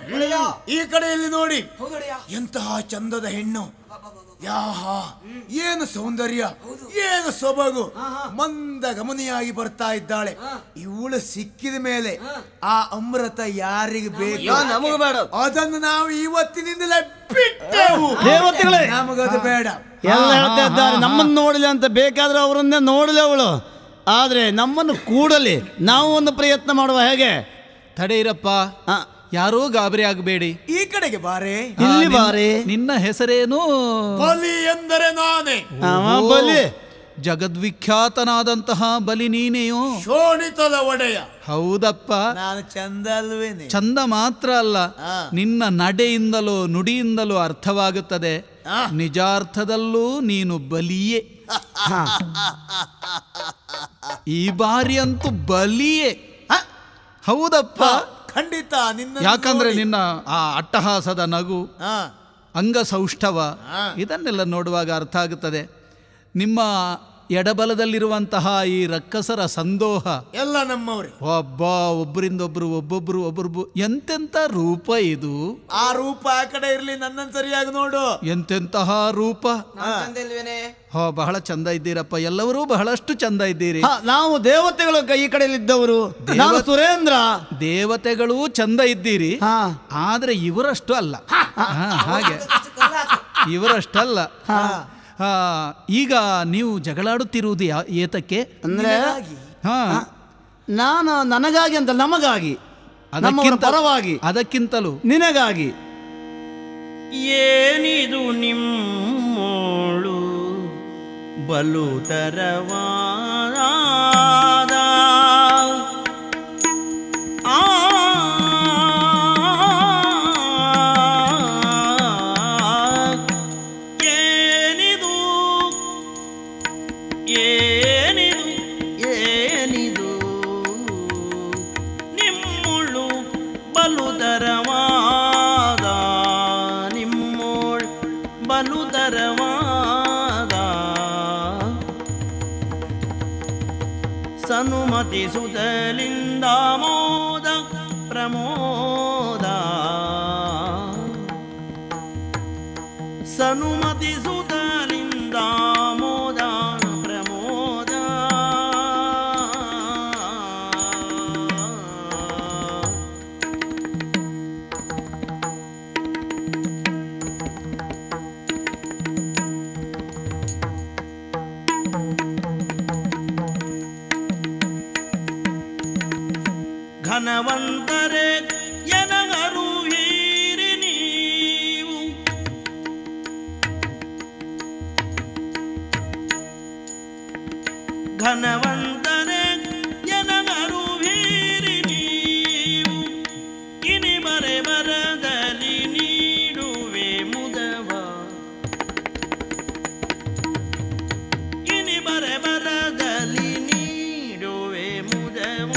ಈ ಕಡೆಯಲ್ಲಿ ನೋಡಿ, ಎಂತಹ ಚಂದದ ಹೆಣ್ಣು, ಯಾಹ ಏನು ಸೌಂದರ್ಯ, ಏನು ಸೊಬಗು, ಮಂದ ಗಮನಿಯಾಗಿ ಬರ್ತಾ ಇದ್ದಾಳೆ. ಇವಳು ಸಿಕ್ಕಿದ ಮೇಲೆ ಆ ಅಮೃತ ಯಾರಿಗೆ ಬೇಕು? ನಮಗೂ ಬೇಡ. ಅದನ್ನು ನಾವು ಇವತ್ತಿನಿಂದಲೇ ಬಿಟ್ಟೆವು. ದೇವತೆಗಳೇ, ನಮಗದು ಬೇಡ. ಎಲ್ಲ ಹೇಳ್ತಾ ಇದ್ದಾರೆ, ನಮ್ಮನ್ನು ನೋಡಲಿ ಅಂತ. ಬೇಕಾದ್ರೆ ಅವರನ್ನೇ ನೋಡಲಿ ಅವಳು, ಆದರೆ ನಮ್ಮನ್ನು ಕೂಡಲಿ ನಾವು ಒಂದು ಪ್ರಯತ್ನ ಮಾಡುವ. ಹೇಗೆ? ತಡೆಯಿರಪ್ಪ, ಯಾರೂ ಗಾಬರಿ ಆಗಬೇಡಿ. ಈ ಕಡೆಗೆ ಬಾರೆ, ಇಲ್ಲಿ ಬಾರೆ. ನಿನ್ನ ಹೆಸರೇನು? ಬಲಿ ಎಂದರೆ ನಾನೇ. ಬಲಿ, ಜಗದ್ವಿಖ್ಯಾತನಾದಂತಹ ಬಲಿ ನೀನೆಯೋ? ಶೋಣಿತದ ಒಡೆಯ. ಹೌದಪ್ಪ, ನಾನು ಚಂದ ಅಲ್ವೇನೆ? ಚಂದ ಮಾತ್ರ ಅಲ್ಲ, ನಿನ್ನ ನಡೆಯಿಂದಲೂ ನುಡಿಯಿಂದಲೂ ಅರ್ಥವಾಗುತ್ತದೆ. ನಿಜಾರ್ಥದಲ್ಲೂ ನೀನು ಬಲಿಯೇ. ಈ ಬಾರಿ ಅಂತೂ ಬಲಿಯೇ. ಹೌದಪ್ಪ, ಖಂಡಿತ. ಯಾಕಂದ್ರೆ ನಿನ್ನ ಆ ಅಟ್ಟಹಾಸದ ನಗು, ಅಂಗಸೌಷ್ಠವ, ಇದನ್ನೆಲ್ಲ ನೋಡುವಾಗ ಅರ್ಥ ಆಗುತ್ತದೆ. ನಿಮ್ಮ ಎಡಬಲದಲ್ಲಿರುವಂತಹ ಈ ರಕ್ಕಸರ ಸಂದೋಹ ಎಲ್ಲ ನಮ್ಮವ್ರೆ. ಒಬ್ಬೊಬ್ರು ಎಂತೆಂಥ ರೂಪ ಇದು. ಆ ರೂಪ ಆ ಕಡೆ ಇರ್ಲಿ, ನನ್ನನ್ನು ಸರಿಯಾಗಿ ನೋಡು. ಎಂತೆಂತಹ ರೂಪ. ಬಹಳ ಚಂದ ಇದ್ದೀರಪ್ಪ, ಎಲ್ಲರೂ ಬಹಳಷ್ಟು ಚಂದ ಇದ್ದೀರಿ. ನಾವು ದೇವತೆಗಳು ಈ ಕಡೆಯಲ್ಲಿದ್ದವರು. ನಾನು ಸುರೇಂದ್ರ. ದೇವತೆಗಳು ಚಂದ ಇದ್ದೀರಿ, ಆದ್ರೆ ಇವರಷ್ಟು ಅಲ್ಲ. ಹಾಗೆ ಇವರಷ್ಟಲ್ಲ. ಈಗ ನೀವು ಜಗಳಾಡುತ್ತಿರುವುದು ಏತಕ್ಕೆ ಅಂದ್ರೆ ನಾನು ನನಗಾಗಿ ಅಂತ, ನಮಗಾಗಿ, ನಮ್ಮವರ ಪರವಾಗಿ, ಅದಕ್ಕಿಂತಲೂ ನಿನಗಾಗಿ. ಏನಿದು ನಿಮ್ಮೋಳು ಬಲು ತರವಾದ ಏನಿದು ನಿಮ್ಮೊಳು ಬಲುದರವಾದ ನಿಮ್ಮೋಳ್ ಬಲುದರವಾದ ಸನುಮತಿ ಸುತಲಿಂದ ಮೋದ ಪ್ರಮೋದ ಘನವಂತರೆ ಎನಗರು ಹೀರಿ ನೀವು ಘನವಂತರೆ ಎನಗರು ಹೀರಿ ನೀವು ಇನಿ ಬರೆ ಬರದಲ್ಲಿ ನೀಡುವೆ ಮುದವ ಇನಿ ಬರೆ ಬರದಲ್ಲಿ ನೀಡುವೆ ಮುದವ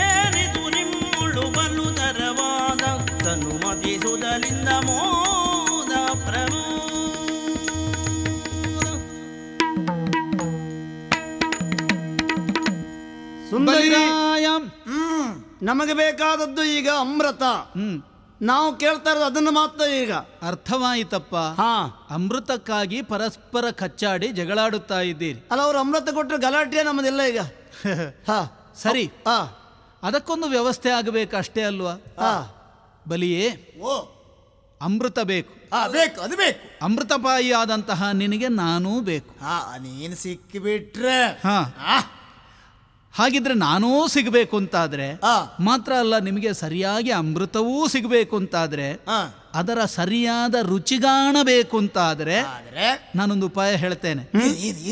ಏನಿದು ನಿಮ್ಮುಳು ಬಲು ತರವಾದ ಸನುಮತಿ ಸುಧಲಿಂದ ಮೋದ ಪ್ರಮೋದ ಸುಂದರಿ, ಬಲಿರಾಯಂ. ನಮಗೆ ಬೇಕಾದದ್ದು ಈಗ ಅಮೃತ. ನಾವು ಕೇಳ್ತಾ ಇರೋದು ಅದನ್ನು ಮಾತ್ರ ಈಗ. ಅರ್ಥವಾಯಿತಪ್ಪ. ಹಾ, ಅಮೃತಕ್ಕಾಗಿ ಪರಸ್ಪರ ಕಚ್ಚಾಡಿ ಜಗಳಾಡುತ್ತಾ ಇದ್ದೀರಿ. ಅಲ್ಲ, ಅವ್ರು ಅಮೃತ ಕೊಟ್ಟರೆ ಗಲಾಟೆ ನಮ್ಮದಿಲ್ಲ ಈಗ. ಹಾ, ಸರಿ, ಹಾ, ಅದಕ್ಕೊಂದು ವ್ಯವಸ್ಥೆ ಆಗಬೇಕು ಅಷ್ಟೇ ಅಲ್ವಾ? ಹಾ. ಬಲಿಯೇ, ಓ ಅಮೃತ ಬೇಕು. ಬೇಕು, ಅದು ಬೇಕು. ಅಮೃತಪಾಯಿ ಆದಂತಹ ನಿನಗೆ ನಾನೂ ಬೇಕು. ನೀನು ಸಿಕ್ಕಿಬಿಟ್ರೆ ಹಾ, ಹಾಗಿದ್ರೆ ನಾನೂ ಸಿಗಬೇಕು ಅಂತಾದ್ರೆ, ಮಾತ್ರ ಅಲ್ಲ ನಿಮಗೆ ಸರಿಯಾಗಿ ಅಮೃತವೂ ಸಿಗಬೇಕು ಅಂತಾದ್ರೆ, ಅದರ ಸರಿಯಾದ ರುಚಿಗಾಣಬೇಕು ಅಂತಾದ್ರೆ ನಾನೊಂದು ಉಪಾಯ ಹೇಳ್ತೇನೆ.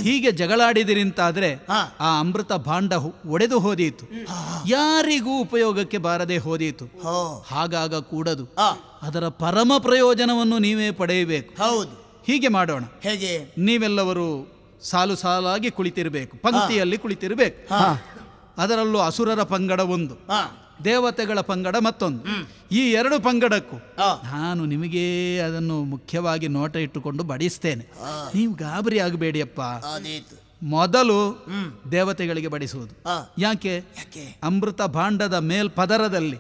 ಹೀಗೆ ಜಗಳಾಡಿದಿರಿ ಅಂತಾದ್ರೆ ಆ ಅಮೃತ ಭಾಂಡ ಒಡೆದು ಹೋದೀತು, ಯಾರಿಗೂ ಉಪಯೋಗಕ್ಕೆ ಬಾರದೆ ಹೋದೀತು. ಹಾಗಾಗ ಕೂಡದು. ಅದರ ಪರಮ ಪ್ರಯೋಜನವನ್ನು ನೀವೇ ಪಡೆಯಬೇಕು. ಹೌದು. ಹೀಗೆ ಮಾಡೋಣ. ಹೇಗೆ? ನೀವೆಲ್ಲವರು ಸಾಲು ಸಾಲಾಗಿ ಕುಳಿತಿರಬೇಕು, ಪಂಕ್ತಿಯಲ್ಲಿ ಕುಳಿತಿರಬೇಕು. ಅದರಲ್ಲೂ ಅಸುರರ ಪಂಗಡ ಒಂದು, ದೇವತೆಗಳ ಪಂಗಡ ಮತ್ತೊಂದು. ಈ ಎರಡು ಪಂಗಡಕ್ಕೂ ನಾನು ನಿಮಗೆ ಅದನ್ನು ಮುಖ್ಯವಾಗಿ ನೋಟ ಇಟ್ಟುಕೊಂಡು ಬಡಿಸ್ತೇನೆ. ನೀವು ಗಾಬರಿ ಆಗಬೇಡಿಯಪ್ಪ. ಮೊದಲು ದೇವತೆಗಳಿಗೆ ಬಡಿಸುವುದು. ಯಾಕೆ? ಅಮೃತ ಭಾಂಡದ ಮೇಲ್ಪದರದಲ್ಲಿ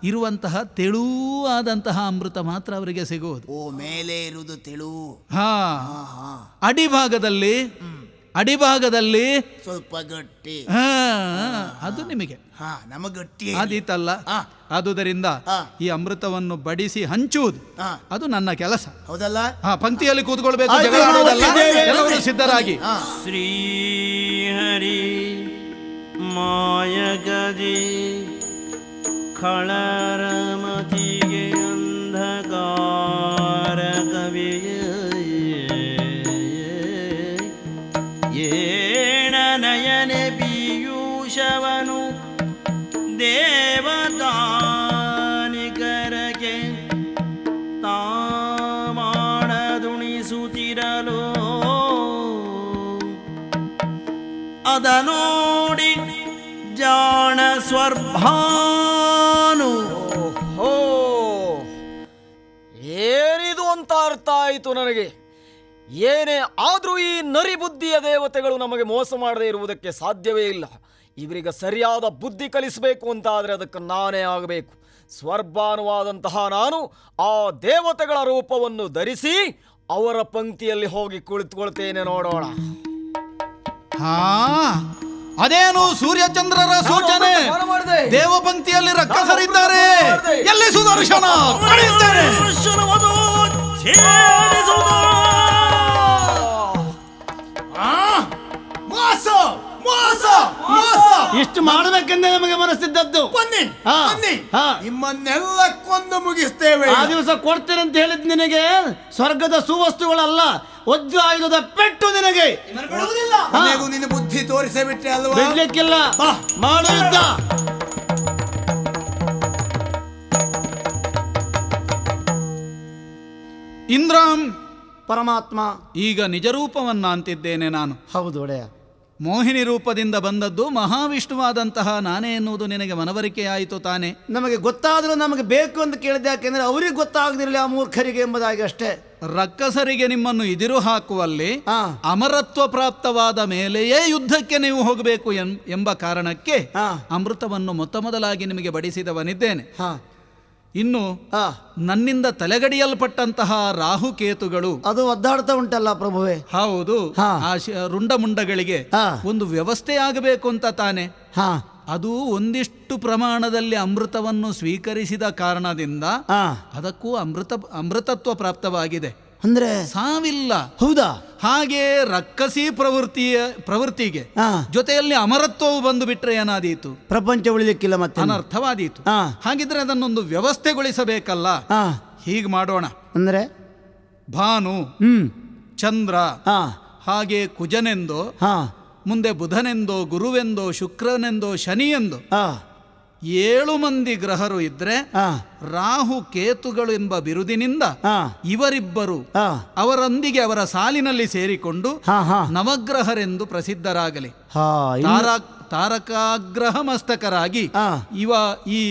ಇರುವಂತಹ ತೆಳುವಾದಂತಹ ಅಮೃತ ಮಾತ್ರ ಅವರಿಗೆ ಸಿಗುವುದು. ಮೇಲೆ ಇರುವುದು ತೆಳು. ಹಾ, ಅಡಿಭಾಗದಲ್ಲಿ ಸ್ವಲ್ಪ ಗಟ್ಟಿ. ಅದು ನಿಮಗೆ ನಮಗಟ್ಟಿ ಆದೀತಲ್ಲ. ಆದುದರಿಂದ ಈ ಅಮೃತವನ್ನು ಬಡಿಸಿ ಹಂಚುವುದು ಅದು ನನ್ನ ಕೆಲಸ. ಹೌದಲ್ಲ? ಪಂಕ್ತಿಯಲ್ಲಿ ಕೂತ್ಕೊಳ್ಬೇಕು, ಜಗಳ ಆಡುವುದಲ್ಲ. ಎಲ್ಲರೂ ಸಿದ್ಧರಾಗಿ. ಶ್ರೀಹರಿ ಮಾಯಗದಿ ಖಳರಮತಿಗೆ ಅಂಧಕಾರ ಕವಿಯ ನಯನೆ ಪೀಯೂಷವನು ದೇವತಾನಿಕರಗೆ ತಾಮಾಡದುಣಿಸುತ್ತಿರಲು ಅದ ನೋಡಿ ಜಾಣ ಸ್ವರ್ಭಾನು ಏನಿದು ಅಂತ ಅರ್ಥ ಆಯಿತು ನನಗೆ. ಏನೇ ಆದರೂ ಈ ನರಿ ಬುದ್ಧಿಯ ದೇವತೆಗಳು ನಮಗೆ ಮೋಸ ಮಾಡದೇ ಇರುವುದಕ್ಕೆ ಸಾಧ್ಯವೇ ಇಲ್ಲ. ಇವರಿಗೆ ಸರಿಯಾದ ಬುದ್ಧಿ ಕಲಿಸಬೇಕು ಅಂತಾದರೆ ಅದಕ್ಕೆ ನಾನೇ ಆಗಬೇಕು. ಸ್ವರ್ಭಾನುವಾದಂತಹ ನಾನು ಆ ದೇವತೆಗಳ ರೂಪವನ್ನು ಧರಿಸಿ ಅವರ ಪಂಕ್ತಿಯಲ್ಲಿ ಹೋಗಿ ಕುಳಿತುಕೊಳ್ತೇನೆ. ನೋಡೋಣ. ಅದೇನು ಸೂರ್ಯಚಂದ್ರರ ಸೂಚನೆ? ದೇವ ಪಂಕ್ತಿಯಲ್ಲಿ ರಕ್ಕಸರಿದ್ದಾರೆ. ಎಲ್ಲಿ ಸುದರ್ಶನ? ಇಷ್ಟು ಮಾಡಬೇಕೆಂದೇ ನಮಗೆ ಮನಸ್ಸಿದ್ದದ್ದು. ಬನ್ನಿ, ನಿಮ್ಮನ್ನೆಲ್ಲ ಕೊಂದು ಮುಗಿಸ್ತೇವೆ. ಆ ದಿವಸ ಕೊಡ್ತೇನೆ ಅಂತ ಹೇಳಿದ್ ನಿನಗೆ ಸ್ವರ್ಗದ ಸುವಸ್ತುಗಳಲ್ಲ, ವಜ್ರ ಆಯುಧದ ಪೆಟ್ಟು ನಿನಗೆ. ನಿನ್ನ ಬುದ್ಧಿ ತೋರಿಸೇ ಬಿಟ್ಟೆ ಅಲ್ವಾ? ಬಿಡ್ಲಿಕ್ಕಿಲ್ಲ, ಮಾಡು ಯುದ್ಧ. ಇಂದ್ರಂ ಪರಮಾತ್ಮ. ಈಗ ನಿಜರೂಪವನ್ನ ಅಂತಿದ್ದೇನೆ ನಾನು. ಹೌದು ಒಡೆಯ. ಮೋಹಿನಿ ರೂಪದಿಂದ ಬಂದದ್ದು ಮಹಾವಿಷ್ಣುವಾದಂತಹ ನಾನೇ ಎನ್ನುವುದು ನಿನಗೆ ಮನವರಿಕೆಯಾಯಿತು ತಾನೆ? ನಮಗೆ ಗೊತ್ತಾದರೂ ನಮಗೆ ಬೇಕು ಅಂತ ಕೇಳಿದೆ, ಯಾಕೆಂದ್ರೆ ಅವರಿಗೆ ಗೊತ್ತಾಗದಿರಲಿ ಆ ಮೂರ್ಖರಿಗೆ ಎಂಬುದಾಗಿ ಅಷ್ಟೇ. ರಕ್ಕಸರಿಗೆ ನಿಮ್ಮನ್ನು ಇದಿರು ಹಾಕುವಲ್ಲಿ ಅಮರತ್ವ ಪ್ರಾಪ್ತವಾದ ಮೇಲೆಯೇ ಯುದ್ಧಕ್ಕೆ ನೀವು ಹೋಗಬೇಕು ಎಂಬ ಕಾರಣಕ್ಕೆ ಅಮೃತವನ್ನು ಮೊದಲಾಗಿ ನಿಮಗೆ ಬಡಿಸಿದವನಿದ್ದೇನೆ. ಇನ್ನು ನನ್ನಿಂದ ತಲೆಗಡಿಯಲ್ಪಟ್ಟಂತಹ ರಾಹುಕೇತುಗಳು ಅದು ಒದ್ದಾಡ್ತಾ ಉಂಟಲ್ಲ ಪ್ರಭುವೇ. ಹೌದು, ಆ ರುಂಡಮುಂಡಗಳಿಗೆ ಒಂದು ವ್ಯವಸ್ಥೆ ಆಗಬೇಕು ಅಂತ ತಾನೆ. ಅದು ಒಂದಿಷ್ಟು ಪ್ರಮಾಣದಲ್ಲಿ ಅಮೃತವನ್ನು ಸ್ವೀಕರಿಸಿದ ಕಾರಣದಿಂದ ಅದಕ್ಕೂ ಅಮೃತತ್ವ ಪ್ರಾಪ್ತವಾಗಿದೆ. ಅಂದ್ರೆ ಸಾವಿಲ್ಲ. ಹೌದಾ? ಹಾಗೆ ರಕ್ಕಸಿ ಪ್ರವೃತ್ತಿಗೆ ಜೊತೆಯಲ್ಲಿ ಅಮರತ್ವವು ಬಂದು ಬಿಟ್ರೆ ಏನಾದೀತು? ಪ್ರಪಂಚ ಉಳಿಲಿಕ್ಕಿಲ್ಲ, ಮತ್ತೆ ಅನರ್ಥವಾದೀತು. ಹಾಗಿದ್ರೆ ಅದನ್ನೊಂದು ವ್ಯವಸ್ಥೆಗೊಳಿಸಬೇಕಲ್ಲ. ಹೀಗೆ ಮಾಡೋಣ. ಅಂದ್ರೆ ಭಾನು, ಚಂದ್ರ, ಹಾಗೆ ಕುಜನೆಂದೋ, ಮುಂದೆ ಬುಧನೆಂದೋ, ಗುರುವೆಂದೋ, ಶುಕ್ರನೆಂದೋ, ಶನಿಯೆಂದೋ 7 ಮಂದಿ ಗ್ರಹರು ಇದ್ರೆ ರಾಹು ಕೇತುಗಳು ಎಂಬ ಬಿರುದಿನಿಂದ ಇವರಿಬ್ಬರು ಅವರೊಂದಿಗೆ ಅವರ ಸಾಲಿನಲ್ಲಿ ಸೇರಿಕೊಂಡು ನವಗ್ರಹರೆಂದು ಪ್ರಸಿದ್ಧರಾಗಲಿ. ತಾರಕಾಗ್ರಹ ಮಸ್ತಕರಾಗಿ ಈ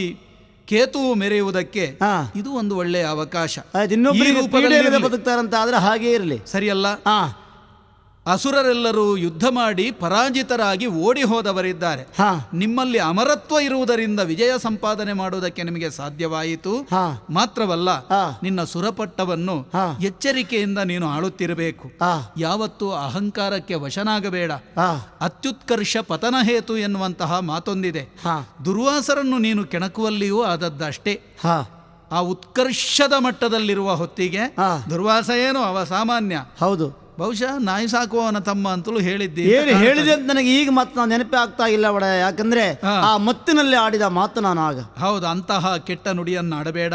ಕೇತುವು ಮೆರೆಯುವುದಕ್ಕೆ ಇದು ಒಂದು ಒಳ್ಳೆಯ ಅವಕಾಶ. ಬದುಕ್ತಾರಂತ ಆದ್ರೆ ಹಾಗೇ ಇರಲಿ, ಸರಿಯಲ್ಲ? ಅಸುರರೆಲ್ಲರೂ ಯುದ್ಧ ಮಾಡಿ ಪರಾಜಿತರಾಗಿ ಓಡಿ ಹೋದವರಿದ್ದಾರೆ. ನಿಮ್ಮಲ್ಲಿ ಅಮರತ್ವ ಇರುವುದರಿಂದ ವಿಜಯ ಸಂಪಾದನೆ ಮಾಡುವುದಕ್ಕೆ ನಿಮಗೆ ಸಾಧ್ಯವಾಯಿತು. ಮಾತ್ರವಲ್ಲ, ನಿನ್ನ ಸುರಪಟ್ಟವನ್ನು ಎಚ್ಚರಿಕೆಯಿಂದ ನೀನು ಆಳುತ್ತಿರಬೇಕು. ಯಾವತ್ತೂ ಅಹಂಕಾರಕ್ಕೆ ವಶನಾಗಬೇಡ. ಅತ್ಯುತ್ಕರ್ಷ ಪತನ ಹೇತು ಎನ್ನುವಂತಹ ಮಾತೊಂದಿದೆ. ದುರ್ವಾಸರನ್ನು ನೀನು ಕೆಣಕುವಲ್ಲಿಯೂ ಆದದ್ದಷ್ಟೇ. ಆ ಉತ್ಕರ್ಷದ ಮಟ್ಟದಲ್ಲಿರುವ ಹೊತ್ತಿಗೆ ದುರ್ವಾಸ ಏನು ಅವ ಸಾಮಾನ್ಯ. ಹೌದು, ಬಹುಶಃ ನಾಯಿ ಸಾಕುವವನ ತಮ್ಮ ಅಂತಲೂ ಹೇಳಿದ್ದೆ. ಏನು ಹೇಳಿದೆ ಅಂತ ನನಗೆ ಈಗ ಮಾತು ನೆನಪೇ ಆಗ್ತಾ ಇಲ್ಲ ಒಡ, ಯಾಕಂದ್ರೆ ಆ ಮತ್ತಿನಲ್ಲಿ ಆಡಿದ ಮಾತು ನಾನು ಆಗ. ಹೌದು, ಅಂತಹ ಕೆಟ್ಟ ನುಡಿಯನ್ನು ಆಡಬೇಡ.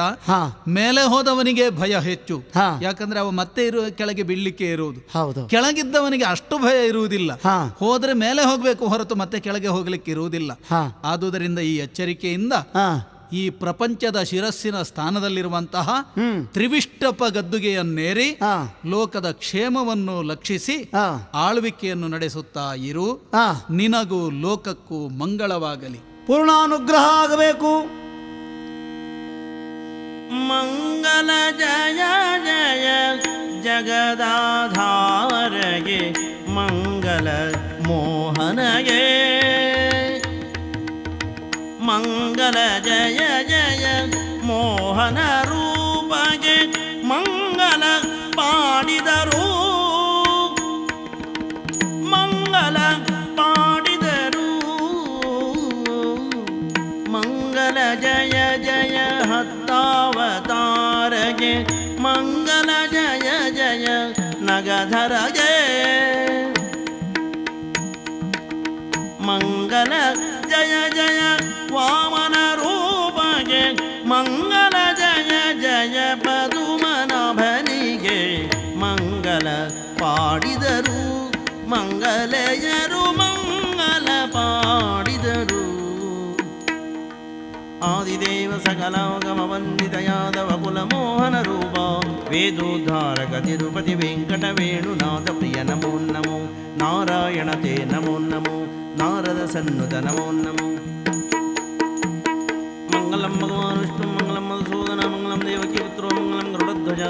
ಮೇಲೆ ಹೋದವನಿಗೆ ಭಯ ಹೆಚ್ಚು, ಯಾಕಂದ್ರೆ ಅವ ಮತ್ತೆ ಕೆಳಗೆ ಬೀಳ್ಲಿಕ್ಕೆ ಇರುವುದು. ಹೌದು, ಕೆಳಗಿದ್ದವನಿಗೆ ಅಷ್ಟು ಭಯ ಇರುವುದಿಲ್ಲ. ಹೋದ್ರೆ ಮೇಲೆ ಹೋಗ್ಬೇಕು ಹೊರತು ಮತ್ತೆ ಕೆಳಗೆ ಹೋಗ್ಲಿಕ್ಕೆ ಇರುವುದಿಲ್ಲ. ಆದುದರಿಂದ ಈ ಎಚ್ಚರಿಕೆಯಿಂದ ಈ ಪ್ರಪಂಚದ ಶಿರಸ್ಸಿನ ಸ್ಥಾನದಲ್ಲಿರುವಂತಹ ತ್ರಿವಿಷ್ಟಪ ಗದ್ದುಗೆಯನ್ನೇರಿ ಲೋಕದ ಕ್ಷೇಮವನ್ನು ಲಕ್ಷಿಸಿ ಆಳ್ವಿಕೆಯನ್ನು ನಡೆಸುತ್ತಾ ಇರು. ನಿನಗೂ ಲೋಕಕ್ಕೂ ಮಂಗಳವಾಗಲಿ. ಪೂರ್ಣಾನುಗ್ರಹ ಆಗಬೇಕು. ಮಂಗಲ ಜಯ ಜಯ ಜಗದಾಧಾರಗೆ ಮಂಗಲ ಮೋಹನಗೆ ಮಂಗಲ ಜಯ ಜಯ ಮೋಹನ ರೂಪಗೆ ಮಂಗಲ ಪಾಡಿದರು ಮಂಗಲ ಪಾಡಿದರು ಮಂಗಲ ಜಯ ಜಯ ಹತ್ತಾವತಾರಗೆ ಮಂಗಲ ಜಯ ಜಯ ನಗಧರಗೆ ಮಂಗಲ ಜಯ ಜಯ ವಾಮನ ರೂಪಗೆ ಮಂಗಲ ಜಯ ಜಯ ಪದುಮನಾಭನಿಗೆ ಮಂಗಲ ಪಾಡಿದರು ಮಂಗಲೆಯರು ಮಂಗಲ ಪಾಡಿದರು. ಆದಿದೇವ ಸಕಲೋಗಮ ವಂದಿತಯಾದವ ಕುಲ ಮೋಹನ ರೂಪ ವೇದೋದ್ಧಾರಕ ತಿರುಪತಿ ವೆಂಕಟ ವೇಣುನಾಥ ಪ್ರಿಯ ನಮೋ ನಮೋ ನಾರಾಯಣ ತೇ ನಮೋ ನಮೋ ನಾರದ ಸನ್ನುತ ನಮೋ ನಮೋ. ಮಂಗಲಂ ಭಗವಾನ್ ವಿಷ್ಣು ಮಂಗಲಂ ಮಧುಸೂದನ ಮಂಗಲಂ ದೇವಕಿ ಪುತ್ರೋ ಮಂಗಲಂ ಗರುಡಧ್ವಜ